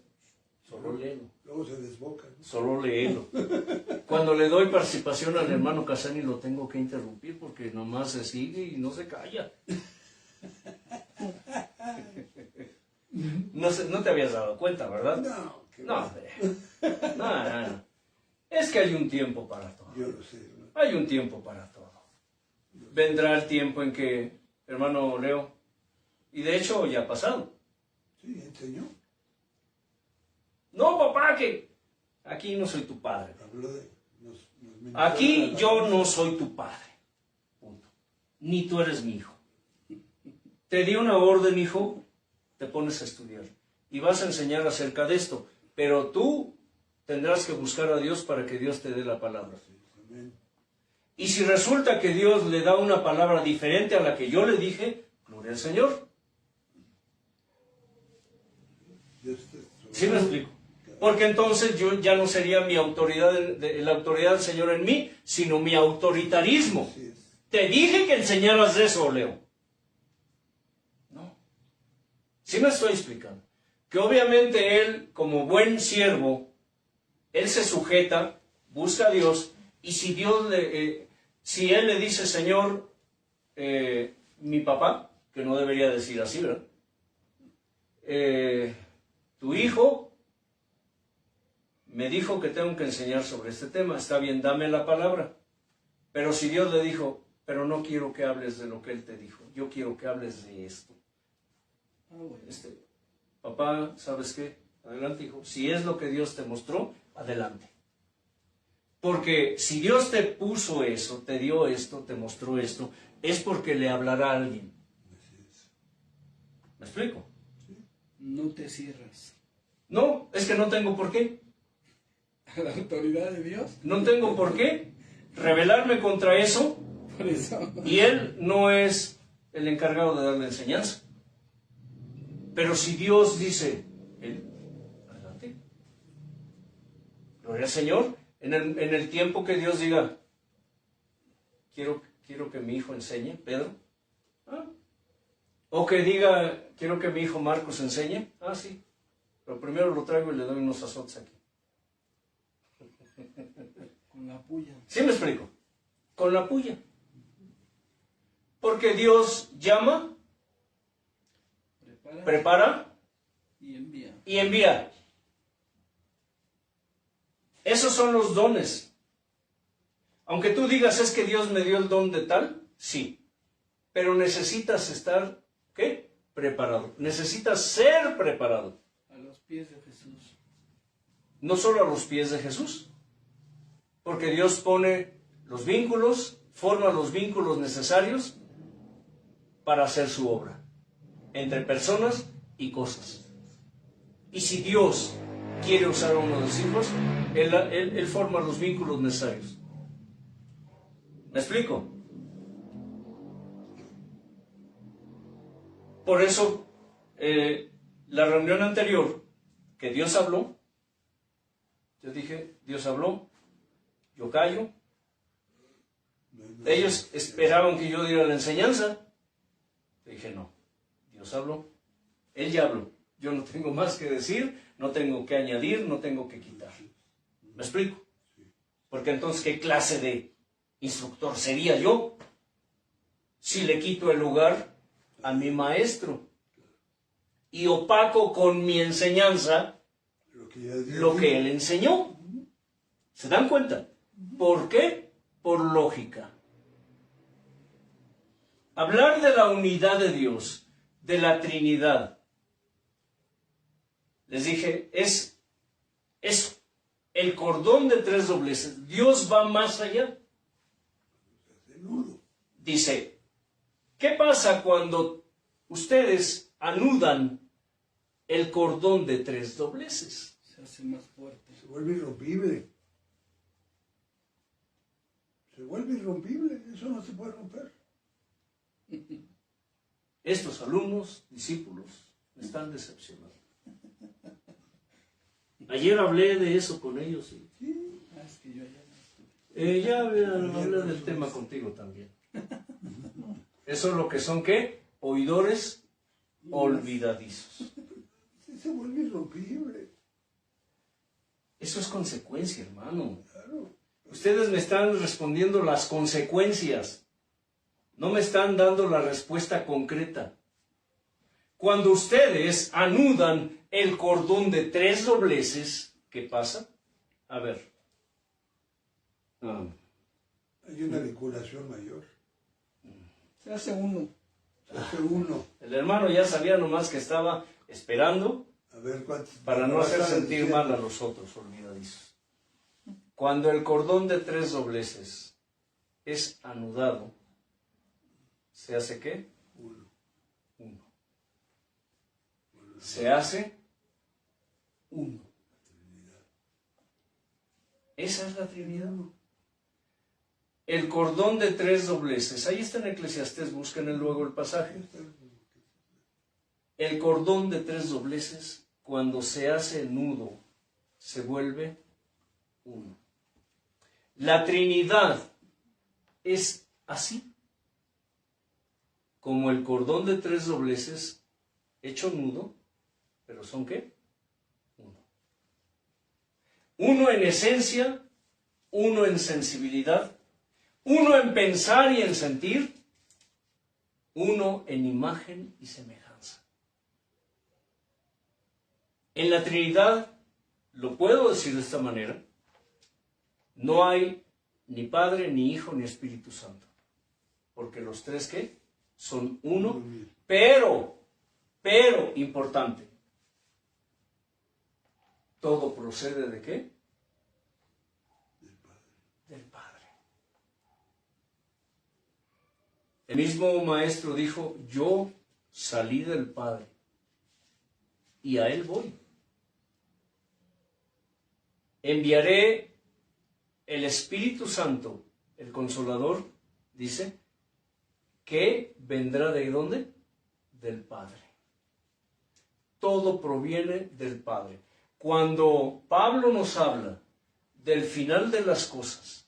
solo léelo. Luego se desboca, ¿no? Solo léelo. Cuando le doy participación al hermano Casani lo tengo que interrumpir porque nomás se sigue y no se calla. No te habías dado cuenta, ¿verdad? No, No. Es que hay un tiempo para todo. yo lo sé, ¿no? Hay un tiempo para todo. Vendrá el tiempo en que, hermano Leo, y de hecho ya ha pasado. Sí, enseñó. No, papá, que aquí no soy tu padre. Habló de... nos Aquí menciona yo la- no soy tu padre. Punto. Ni tú eres mi hijo. Te di una orden, hijo, te pones a estudiar. Y vas a enseñar acerca de esto. Pero tú tendrás que buscar a Dios para que Dios te dé la palabra. Amén. Y si resulta que Dios le da una palabra diferente a la que yo le dije, gloria al Señor. Dios te- ¿Sí me explico? Porque entonces yo ya no sería mi autoridad, la autoridad del Señor en mí, sino mi autoritarismo. Así es. Te dije que enseñaras de eso, Leo. Sí me estoy explicando. Que obviamente él, como buen siervo, él se sujeta, busca a Dios, y si Dios si él le dice, Señor, mi papá, que no debería decir así, ¿verdad? Tu hijo me dijo que tengo que enseñar sobre este tema, está bien, dame la palabra. Pero si Dios le dijo, pero no quiero que hables de lo que él te dijo, yo quiero que hables de esto. Papá, ¿sabes qué? Adelante, hijo. Si es lo que Dios te mostró, adelante. Porque si Dios te puso eso, te dio esto, te mostró esto, es porque le hablará a alguien. ¿Me explico? No te cierras No, es que no tengo por qué. a la autoridad de Dios. No tengo por qué rebelarme contra eso. Por eso. Y él no es el encargado de darle enseñanza. Pero si Dios dice, adelante. Gloria al Señor. En el tiempo que Dios diga, quiero que mi hijo enseñe, Pedro. O que diga, quiero que mi hijo Marcos enseñe. Sí. Pero primero lo traigo y le doy unos azotes aquí. Con la puya. ¿Sí me explico? Con la puya. Porque Dios llama, prepara y envía. Y envía. Esos son los dones. Aunque tú digas, es que Dios me dio el don de tal, sí. Pero necesitas estar, ¿qué? Preparado. Necesitas ser preparado. A los pies de Jesús. No solo a los pies de Jesús. Porque Dios pone los vínculos, forma los vínculos necesarios para hacer su obra. Entre personas y cosas. Y si Dios quiere usar a uno de sus hijos, Él forma los vínculos necesarios. ¿Me explico? Por eso, la reunión anterior, que Dios habló, yo dije, Dios habló, yo callo. Ellos esperaban que yo diera la enseñanza. Dije, no, Dios habló, Él ya habló. Yo no tengo más que decir, no tengo que añadir, no tengo que quitar. ¿Me explico? Porque entonces, ¿qué clase de instructor sería yo si le quito el lugar a mi maestro y opaco con mi enseñanza lo que él enseñó? ¿Se dan cuenta? ¿Por qué? Por lógica. Hablar de la unidad de Dios, de la Trinidad, les dije, es el cordón de tres dobleces. Dios va más allá. Dice, ¿qué pasa cuando ustedes anudan el cordón de tres dobleces? Se hace más fuerte. Se vuelve irrompible. Se vuelve irrompible. Eso no se puede romper. Estos alumnos, discípulos, me están decepcionando. Ayer hablé de eso con ellos. Es que yo ya no estuve. Ya hablé del tema contigo también. Eso es lo que son, ¿qué? Oidores olvidadizos. Se vuelve irrompible. Eso es consecuencia, hermano. Claro. Ustedes me están respondiendo las consecuencias. No me están dando la respuesta concreta. Cuando ustedes anudan el cordón de tres dobleces, ¿qué pasa? A ver. Hay una vinculación mayor. Se hace uno. Se hace uno. El hermano ya sabía nomás que estaba esperando A ver cuántos. para no hacer sentir mal a los otros olvidadizos. Cuando el cordón de tres dobleces es anudado, ¿se hace qué? Uno. Se hace uno. Esa es la Trinidad. El cordón de tres dobleces. Ahí está en Eclesiastés, busquen luego el pasaje. El cordón de tres dobleces, cuando se hace nudo, se vuelve uno. La Trinidad es así. Como el cordón de tres dobleces hecho nudo, pero ¿son qué? Uno. Uno en esencia, uno en sensibilidad, uno en pensar y en sentir, uno en imagen y semejanza. En la Trinidad, lo puedo decir de esta manera, no hay ni Padre, ni Hijo, ni Espíritu Santo. Porque los tres, ¿qué? Son uno, pero, importante, todo procede ¿de qué? Del Padre. El mismo Maestro dijo, yo salí del Padre y a Él voy. Enviaré el Espíritu Santo, el Consolador, dice, que vendrá ¿de dónde? Del Padre. Todo proviene del Padre. Cuando Pablo nos habla del final de las cosas,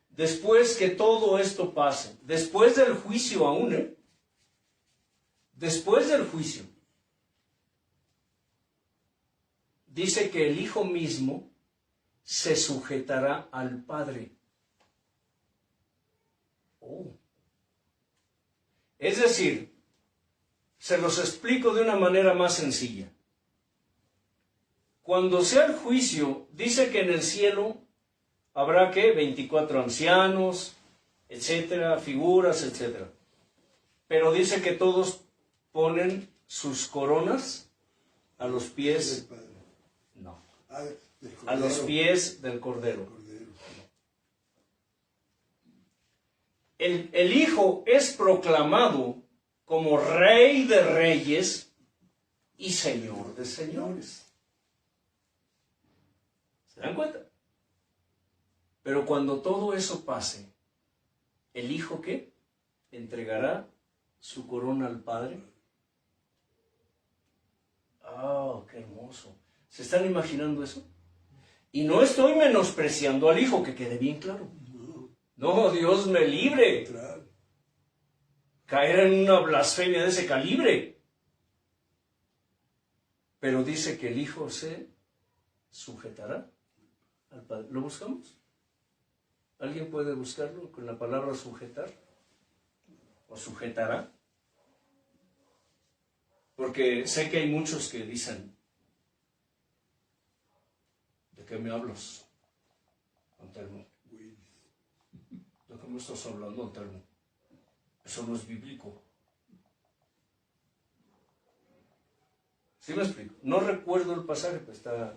después que todo esto pase, después del juicio aún, después del juicio, dice que el Hijo mismo se sujetará al Padre. Oh. Es decir, se los explico de una manera más sencilla. Cuando sea el juicio, dice que en el cielo habrá ¿qué? 24 ancianos, etcétera, figuras, etcétera. Pero dice que todos ponen sus coronas a los pies. No. A los pies del Cordero. El Hijo es proclamado como Rey de Reyes y Señor de Señores. ¿Se dan cuenta? Pero cuando todo eso pase, ¿el Hijo qué? ¿Entregará su corona al Padre? ¡Ah, qué hermoso! ¿Se están imaginando eso? Y no estoy menospreciando al Hijo, que quede bien claro. No, Dios me libre. Caer en una blasfemia de ese calibre. Pero dice que el Hijo se sujetará al Padre. ¿Lo buscamos? ¿Alguien puede buscarlo con la palabra sujetar? ¿O sujetará? Porque sé que hay muchos que dicen, ¿de qué me hablas, Antelmo? ¿De qué me estás hablando, Antelmo? Eso no es bíblico. ¿Sí me explico? No recuerdo el pasaje, pero está...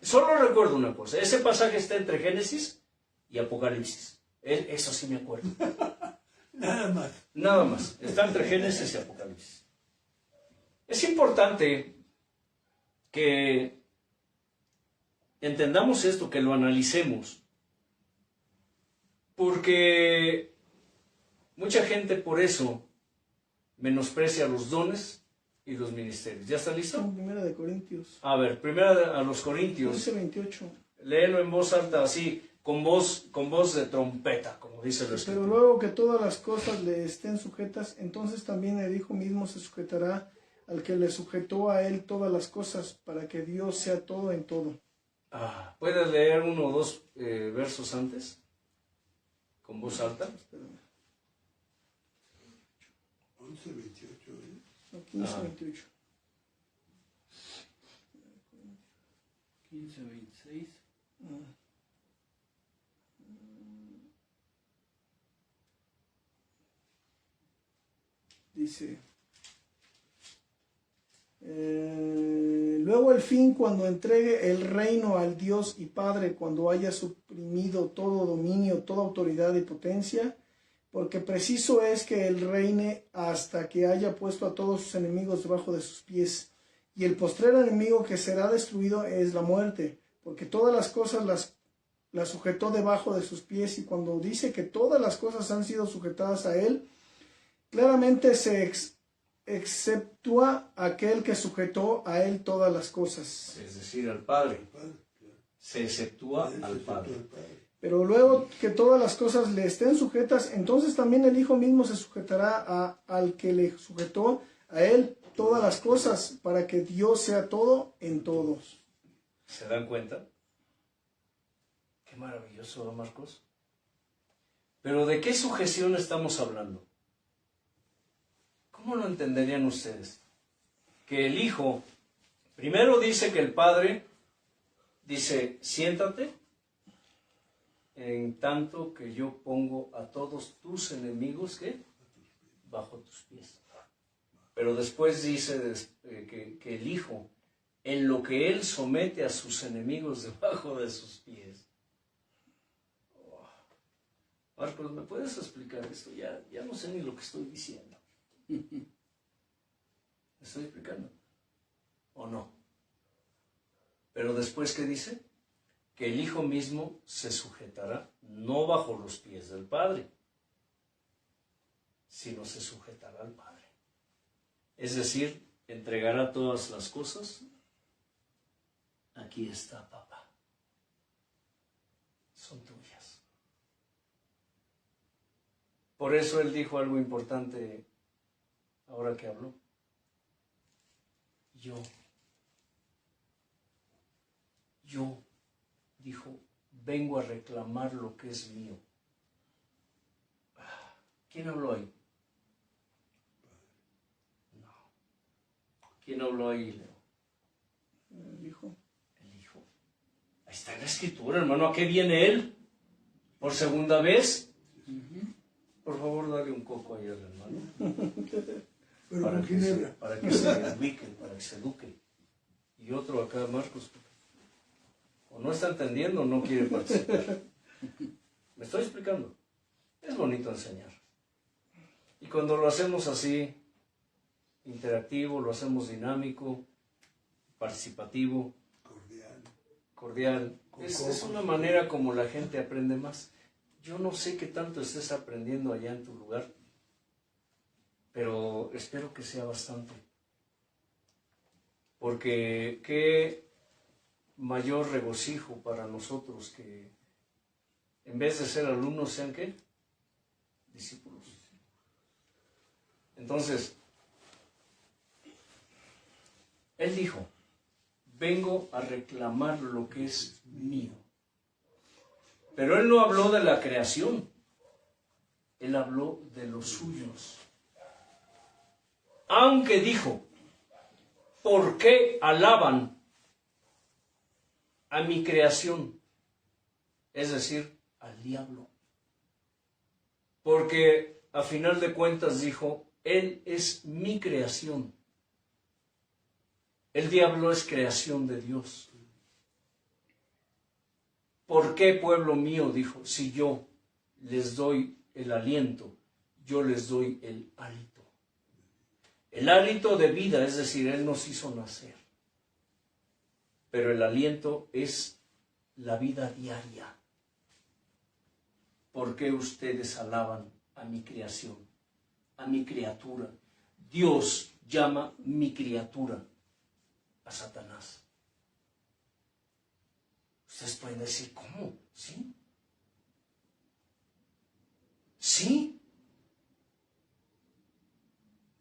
Solo recuerdo una cosa. Ese pasaje está entre Génesis y Apocalipsis. Eso sí me acuerdo. Nada más. Nada más. Está entre Génesis y Apocalipsis. Es importante que entendamos esto, que lo analicemos. Porque mucha gente por eso menosprecia los dones y los ministerios. ¿Ya está listo? Primera de Corintios. A ver, primera a los Corintios. 11:28. Léelo en voz alta, así, con voz de trompeta, como dice la Escritura. Pero luego que todas las cosas le estén sujetas, entonces también el Hijo mismo se sujetará al que le sujetó a él todas las cosas, para que Dios sea todo en todo. ¿Puedes leer uno o dos versos antes? Con voz alta. 11:28. No, 15:28. 15:26. Dice, luego el fin, cuando entregue el reino al Dios y Padre, cuando haya suprimido todo dominio, toda autoridad y potencia, porque preciso es que Él reine hasta que haya puesto a todos sus enemigos debajo de sus pies. Y el postrer enemigo que será destruido es la muerte, porque todas las cosas las sujetó debajo de sus pies. Y cuando dice que todas las cosas han sido sujetadas a Él, claramente se exceptúa aquel que sujetó a Él todas las cosas. Es decir, al Padre. Se exceptúa al Padre. Pero luego que todas las cosas le estén sujetas, entonces también el Hijo mismo se sujetará al que le sujetó a Él todas las cosas, para que Dios sea todo en todos. ¿Se dan cuenta? Qué maravilloso, ¿no, Marcos? Pero ¿de qué sujeción estamos hablando? ¿Cómo lo entenderían ustedes? Que el Hijo, primero dice que el Padre dice, siéntate, en tanto que yo pongo a todos tus enemigos, ¿qué? Bajo tus pies. Pero después dice que el Hijo, en lo que Él somete a sus enemigos debajo de sus pies. Oh. Marcos, ¿me puedes explicar esto? Ya no sé ni lo que estoy diciendo. ¿Me estoy explicando? ¿O no? Pero después, ¿qué dice? Que el Hijo mismo se sujetará, no bajo los pies del Padre, sino se sujetará al Padre. Es decir, entregará todas las cosas. Aquí está, papá. Son tuyas. Por eso Él dijo algo importante ahora que habló. Yo, dijo, vengo a reclamar lo que es mío. ¿Quién habló ahí? No. ¿Quién habló ahí, Leo? El Hijo. El Hijo. Ahí está en la Escritura, hermano. ¿A qué viene Él? ¿Por segunda vez? Por favor, dale un coco ahí al hermano. Pero con ginebra. Para que se ubique, para que se eduque. Y otro acá, Marcos. O no está entendiendo o no quiere participar. ¿Me estoy explicando? Es bonito enseñar. Y cuando lo hacemos así, interactivo, lo hacemos dinámico, participativo, cordial. Es una manera como la gente aprende más. Yo no sé qué tanto estés aprendiendo allá en tu lugar, pero espero que sea bastante. Porque qué mayor regocijo para nosotros que en vez de ser alumnos sean ¿qué? Discípulos. Entonces, Él dijo, vengo a reclamar lo que es mío. Pero Él no habló de la creación, Él habló de los suyos. Aunque dijo, ¿por qué alaban a mi creación? Es decir, al diablo. Porque a final de cuentas dijo, Él es mi creación. El diablo es creación de Dios. ¿Por qué, pueblo mío? Dijo, si yo les doy el aliento, yo les doy el hálito. El hálito de vida, es decir, Él nos hizo nacer. Pero el aliento es la vida diaria. ¿Por qué ustedes alaban a mi creación, a mi criatura? Dios llama mi criatura a Satanás. Ustedes pueden decir, ¿cómo? ¿Sí? ¿Sí?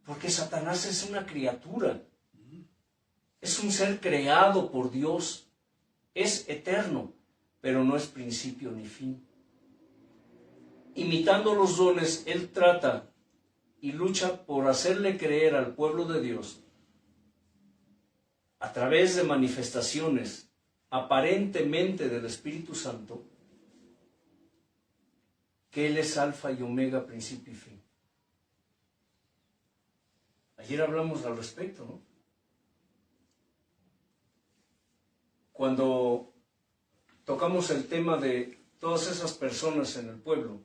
Porque Satanás es una criatura. Es un ser creado por Dios. Es eterno, pero no es principio ni fin. Imitando los dones, Él trata y lucha por hacerle creer al pueblo de Dios, a través de manifestaciones aparentemente del Espíritu Santo, que Él es alfa y omega, principio y fin. Ayer hablamos al respecto, ¿no? Cuando tocamos el tema de todas esas personas en el pueblo,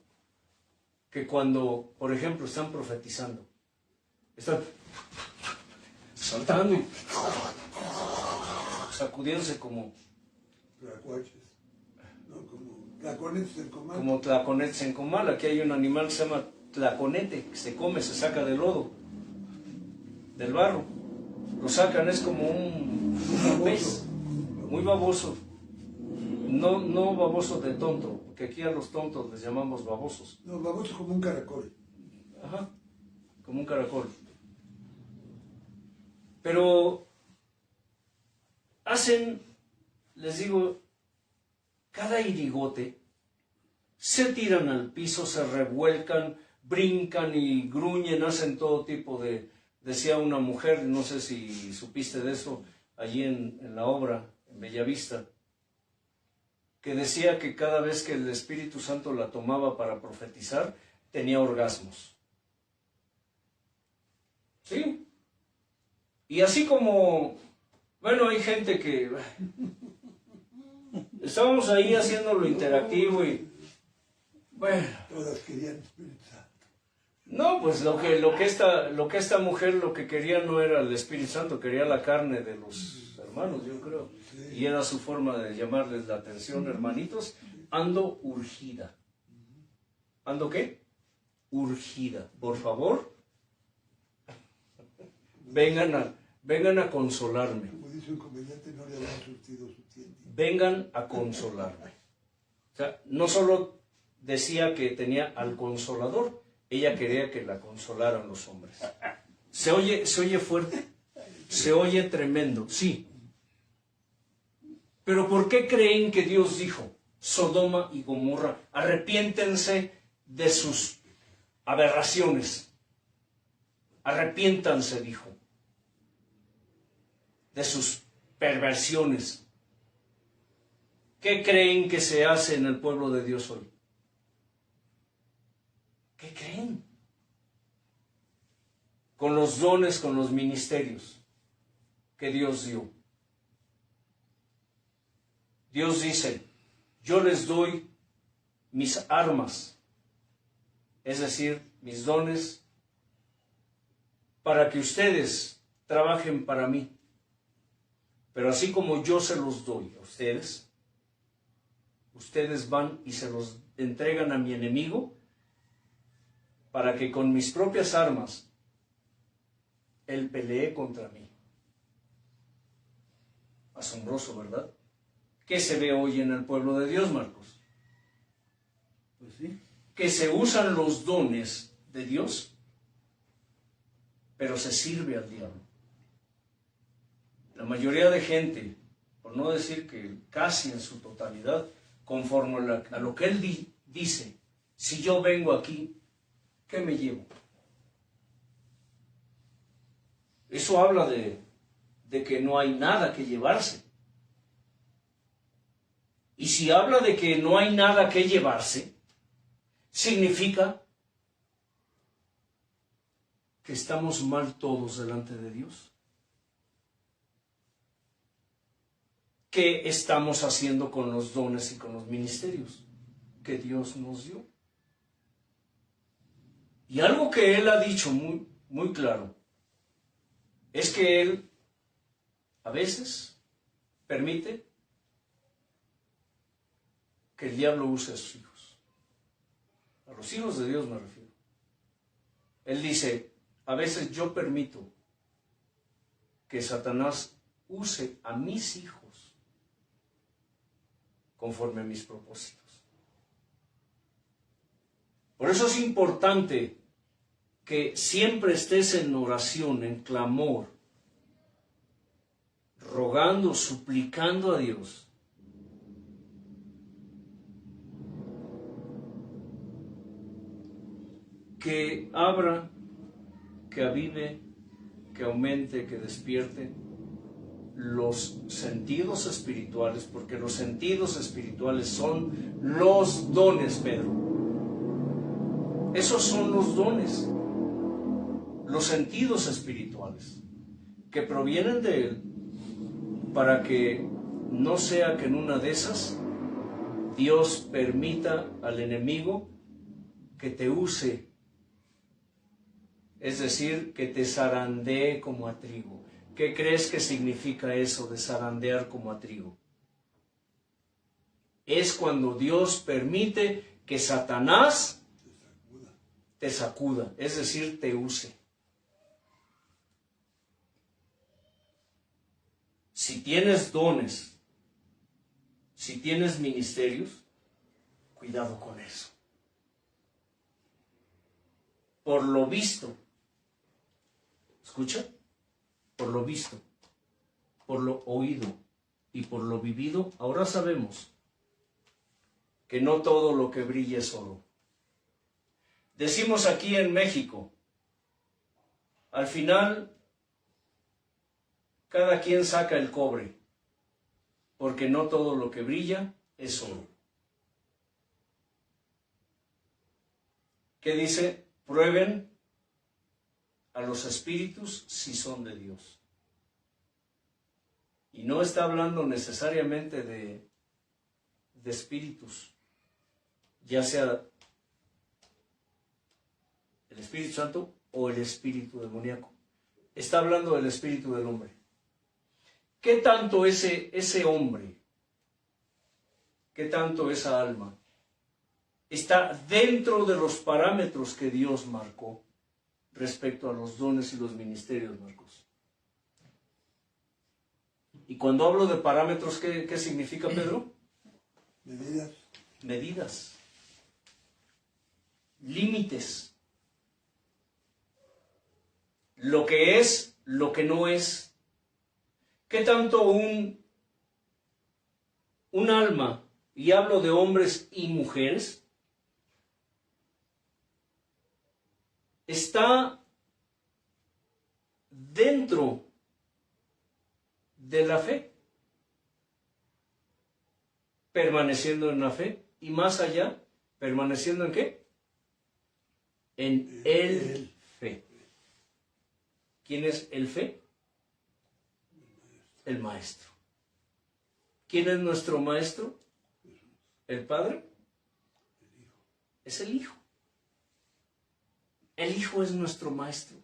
que cuando, por ejemplo, están profetizando, están saltando y sacudiéndose como Tlacuaches. No, como tlaconetes en comal. como tlaconetes en comal. Aquí hay un animal que se llama tlaconete, que se come, se saca del lodo, del barro. Lo sacan, es como un pez, muy baboso. No baboso de tonto, porque aquí a los tontos les llamamos babosos. No, baboso como un caracol. Ajá, como un caracol. Pero hacen, les digo, cada irigote, se tiran al piso, se revuelcan, brincan y gruñen, hacen todo tipo de, decía una mujer, no sé si supiste de eso, allí en la obra, en Bellavista, que decía que cada vez que el Espíritu Santo la tomaba para profetizar, tenía orgasmos. ¿Sí? Y así como, bueno, hay gente que, estábamos ahí haciendo lo interactivo y, bueno. Todas querían Espíritu Santo. No, pues lo que esta mujer lo que quería no era el Espíritu Santo, quería la carne de los hermanos, yo creo. Y era su forma de llamarles la atención, hermanitos. Ando urgida. ¿Ando qué? Urgida. Por favor, vengan a consolarme. Como dice un comediante, no le habían surtido su tienda. Vengan a consolarme. O sea, no solo decía que tenía al Consolador, ella quería que la consolaran los hombres. ¿Se oye fuerte? ¿Se oye tremendo? Sí. Pero ¿por qué creen que Dios dijo, Sodoma y Gomorra, arrepiéntense de sus aberraciones? Arrepiéntanse, dijo, de sus perversiones. ¿Qué creen que se hace en el pueblo de Dios hoy? ¿Qué creen? Con los dones, con los ministerios que Dios dio. Dios dice, yo les doy mis armas, es decir, mis dones, para que ustedes trabajen para mí. Pero así como yo se los doy a ustedes, ustedes van y se los entregan a mi enemigo, para que con mis propias armas él pelee contra mí. Asombroso, ¿verdad? ¿Qué se ve hoy en el pueblo de Dios, Marcos? Pues sí. Que se usan los dones de Dios, pero se sirve al diablo. La mayoría de gente, por no decir que casi en su totalidad, conforme a lo que él dice, si yo vengo aquí, ¿qué me llevo? Eso habla de que no hay nada que llevarse. Y si habla de que no hay nada que llevarse, significa que estamos mal todos delante de Dios. ¿Qué estamos haciendo con los dones y con los ministerios que Dios nos dio? Y algo que Él ha dicho muy, muy claro, es que Él a veces permite que el diablo use a sus hijos. A los hijos de Dios me refiero. Él dice, a veces yo permito que Satanás use a mis hijos conforme a mis propósitos. Por eso es importante que siempre estés en oración, en clamor, rogando, suplicando a Dios que abra, que avive, que aumente, que despierte los sentidos espirituales, porque los sentidos espirituales son los dones, Pedro. Esos son los dones, los sentidos espirituales, que provienen de Él, para que no sea que en una de esas Dios permita al enemigo que te use, es decir, que te zarandee como a trigo. ¿Qué crees que significa eso de zarandear como a trigo? Es cuando Dios permite que Satanás te sacuda, es decir, te use. Si tienes dones, si tienes ministerios, cuidado con eso. Por lo visto, escucha, por lo visto, por lo oído y por lo vivido, ahora sabemos que no todo lo que brilla es oro. Decimos aquí en México, al final, cada quien saca el cobre, porque no todo lo que brilla es oro. ¿Qué dice? Prueben a los espíritus si son de Dios. Y no está hablando necesariamente de espíritus, ya sea el Espíritu Santo o el espíritu demoníaco. Está hablando del espíritu del hombre. ¿Qué tanto ese hombre, qué tanto esa alma está dentro de los parámetros que Dios marcó respecto a los dones y los ministerios, Marcos? Y cuando hablo de parámetros, ¿qué significa, Pedro? Medidas. Medidas. Límites. Lo que es, lo que no es. ¿Qué tanto un alma, y hablo de hombres y mujeres, está dentro de la fe, permaneciendo en la fe, y más allá, permaneciendo en qué? En el fe. ¿Quién es el fe? El maestro. ¿Quién es nuestro maestro? ¿El Padre? Es el Hijo. El Hijo es nuestro maestro.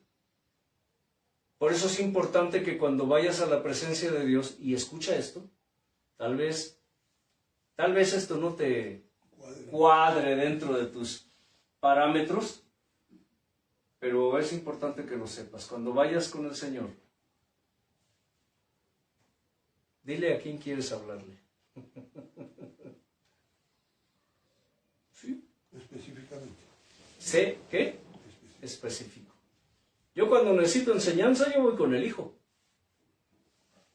Por eso es importante que cuando vayas a la presencia de Dios y escucha esto, tal vez esto no te cuadre dentro de tus parámetros, pero es importante que lo sepas. Cuando vayas con el Señor, dile a quién quieres hablarle. Sí, específicamente. ¿Sé qué? Específico. Yo cuando necesito enseñanza, yo voy con el Hijo.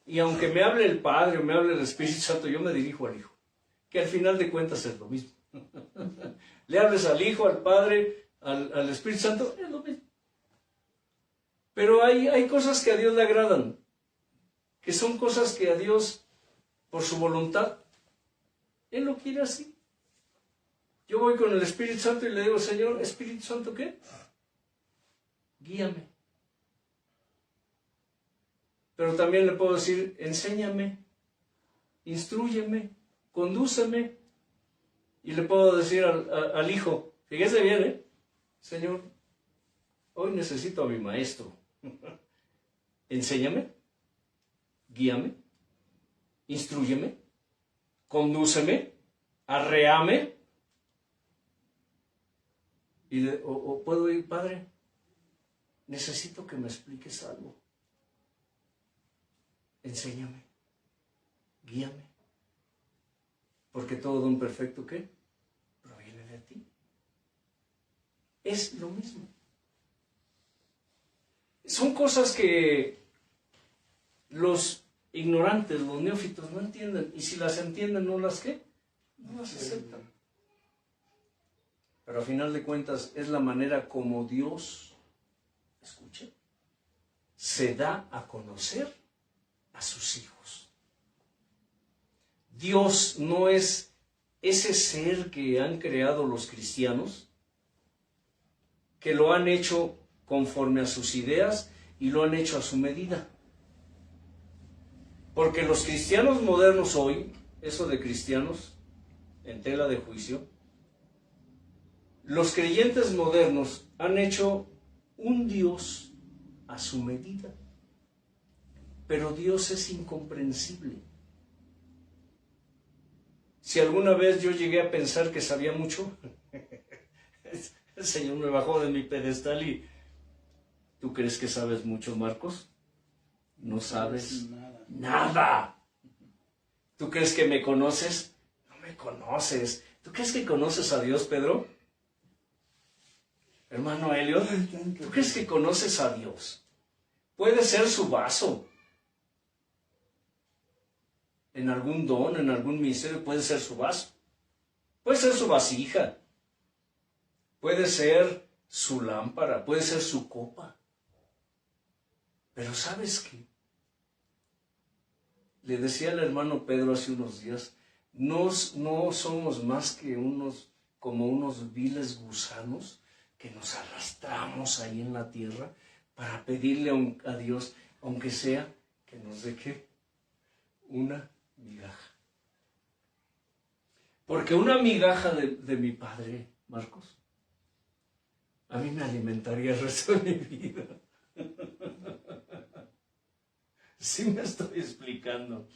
Y aunque me hable el Padre o me hable el Espíritu Santo, yo me dirijo al Hijo. Que al final de cuentas es lo mismo. Le hables al Hijo, al Padre, al Espíritu Santo, es lo mismo. Pero hay cosas que a Dios le agradan, que son cosas que a Dios, por su voluntad, Él lo quiere así. Yo voy con el Espíritu Santo y le digo, Señor, Espíritu Santo, ¿qué? Guíame. Pero también le puedo decir, enséñame, instrúyeme, condúceme. Y le puedo decir al Hijo, fíjese bien, Señor, hoy necesito a mi maestro. Enséñame, guíame, instrúyeme, condúceme, arréame. O puedo ir, Padre, necesito que me expliques algo. Enséñame, guíame. Porque todo don perfecto, ¿qué? Proviene de ti. Es lo mismo. Son cosas que los ignorantes, los neófitos no entienden. Y si las entienden, ¿no las qué? No las aceptan. Pero a final de cuentas es la manera como Dios, escuche, se da a conocer a sus hijos. Dios no es ese ser que han creado los cristianos, que lo han hecho conforme a sus ideas y lo han hecho a su medida. Porque los cristianos modernos hoy, eso de cristianos en tela de juicio, los creyentes modernos han hecho un Dios a su medida. Pero Dios es incomprensible. Si alguna vez yo llegué a pensar que sabía mucho, el Señor me bajó de mi pedestal y ¿tú crees que sabes mucho, Marcos? No sabes nada. ¿Tú crees que me conoces? No me conoces. ¿Tú crees que conoces a Dios, Pedro? Hermano Elliot, ¿tú crees que conoces a Dios? Puede ser su vaso. En algún don, en algún ministerio, puede ser su vaso. Puede ser su vasija. Puede ser su lámpara. Puede ser su copa. Pero ¿sabes qué? Le decía al hermano Pedro hace unos días, no somos más que como unos viles gusanos que nos arrastramos ahí en la tierra para pedirle a Dios, aunque sea que nos deje una migaja. Porque una migaja de mi padre, Marcos, a mí me alimentaría el resto de mi vida. Sí me estoy explicando.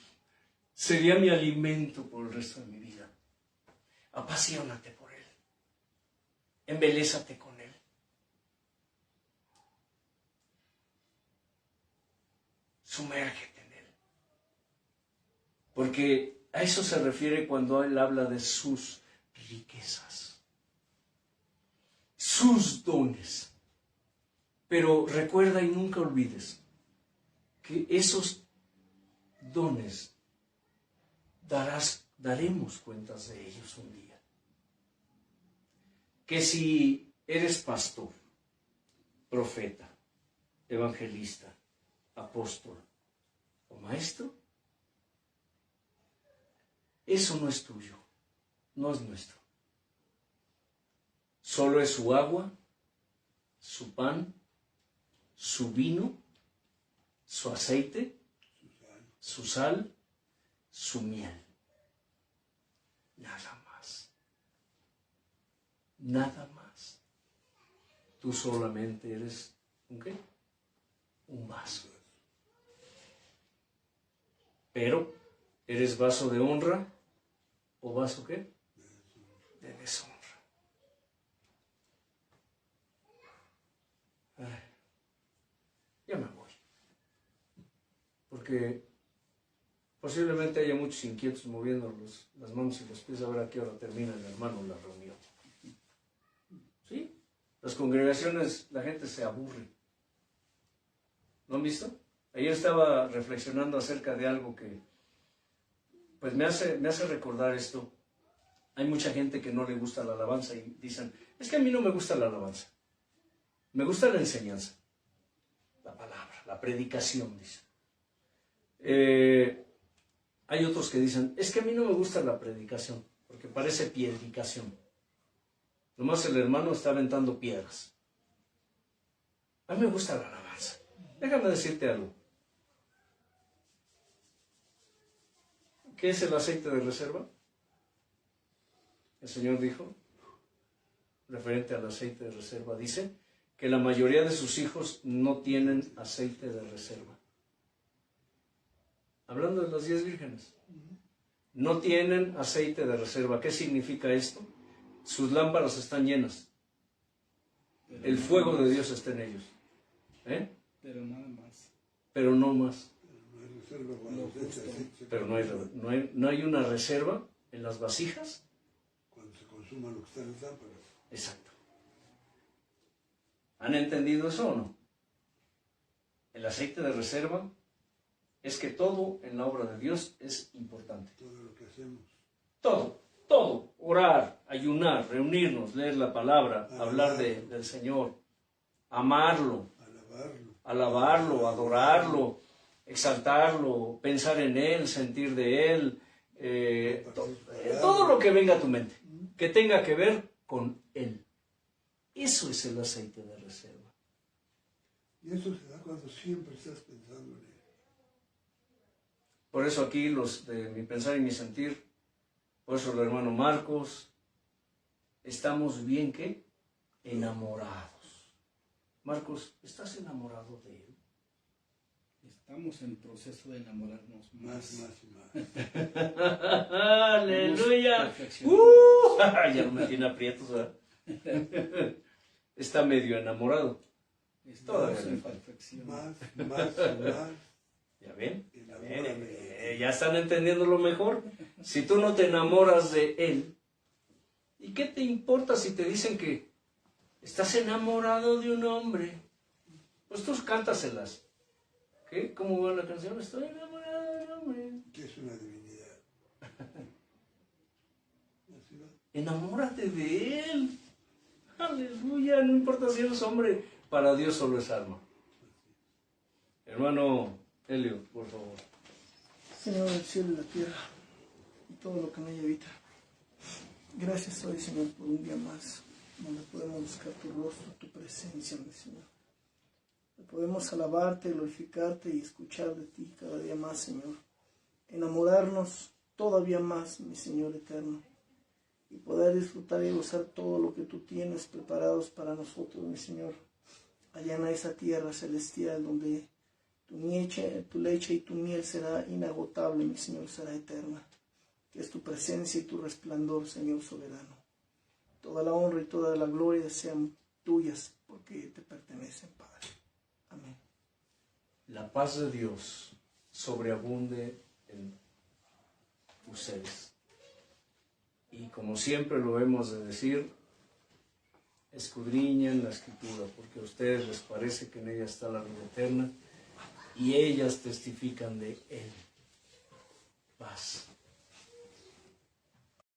Sería mi alimento por el resto de mi vida. Apasionate por Él. Embelésate con Él. Sumérgete en Él. Porque a eso se refiere cuando Él habla de sus riquezas, sus dones. Pero recuerda y nunca olvides que esos dones daremos cuentas de ellos un día. Que si eres pastor, profeta, evangelista, apóstol o maestro, eso no es tuyo, no es nuestro. Solo es su agua, su pan, su vino, su aceite, su sal, su miel. Nada más. Nada más. Tú solamente eres ¿un qué? Un vaso. Pero, ¿eres vaso de honra o vaso qué? De deshonra. Ay, ya me voy. Porque posiblemente haya muchos inquietos moviendo las manos y los pies a ver a qué hora termina el hermano la reunión. ¿Sí? Las congregaciones, la gente se aburre. ¿Lo han visto? Ayer estaba reflexionando acerca de algo que pues me hace recordar esto. Hay mucha gente que no le gusta la alabanza y dicen, es que a mí no me gusta la alabanza. Me gusta la enseñanza, la palabra, la predicación, dicen. Hay otros que dicen, es que a mí no me gusta la predicación, porque parece piedicación. Nomás el hermano está aventando piedras. A mí me gusta la alabanza. Déjame decirte algo. ¿Qué es el aceite de reserva? El Señor dijo, referente al aceite de reserva, dice que la mayoría de sus hijos no tienen aceite de reserva. Hablando de las 10 vírgenes. No tienen aceite de reserva. ¿Qué significa esto? Sus lámparas están llenas. El fuego de Dios está en ellos. Pero nada más. Pero no más. Pero Pero no hay una reserva en las vasijas. Cuando se consuma lo que está en las lámparas. Exacto. ¿Han entendido eso o no? El aceite de reserva es que todo en la obra de Dios es importante. Todo lo que hacemos. Todo. Orar, ayunar, reunirnos, leer la palabra, hablar del Señor, amarlo, alabarlo, adorarlo, exaltarlo, pensar en Él, sentir de Él, todo lo que venga a tu mente, que tenga que ver con Él. Eso es el aceite de reserva. Y eso se da cuando siempre estás pensando en Él. Por eso aquí los de mi pensar y mi sentir, por eso el hermano Marcos, estamos bien, ¿qué? Enamorados. Marcos, ¿estás enamorado de Él? Estamos en proceso de enamorarnos más. ¡Aleluya! Ya no me tiene aprietos, ¿verdad? Está medio enamorado. Estamos en perfección. Más. ¿Ya ven? Ya están entendiendo lo mejor. Si tú no te enamoras de Él, ¿y qué te importa si te dicen que estás enamorado de un hombre? Pues tú cántaselas. ¿Qué? ¿Cómo va la canción? Estoy enamorado del hombre. Que es una divinidad. Así va. Enamórate de él. Aleluya, no importa si eres hombre, para Dios solo es alma. Hermano Helio, por favor. Señor del cielo y la tierra y todo lo que en ella habita. Gracias hoy, Señor, por un día más donde podemos buscar tu rostro, tu presencia, mi Señor. Podemos alabarte, glorificarte y escuchar de ti cada día más, Señor. Enamorarnos todavía más, mi Señor eterno. Y poder disfrutar y gozar todo lo que tú tienes preparados para nosotros, mi Señor. Allá en esa tierra celestial donde tu leche y tu miel será inagotable, mi Señor, será eterna. Que es tu presencia y tu resplandor, Señor soberano. Toda la honra y toda la gloria sean tuyas porque te pertenecen, Padre. Amén. La paz de Dios sobreabunde en ustedes. Y como siempre lo hemos de decir, escudriñen la Escritura, porque a ustedes les parece que en ella está la vida eterna, y ellas testifican de Él. Paz.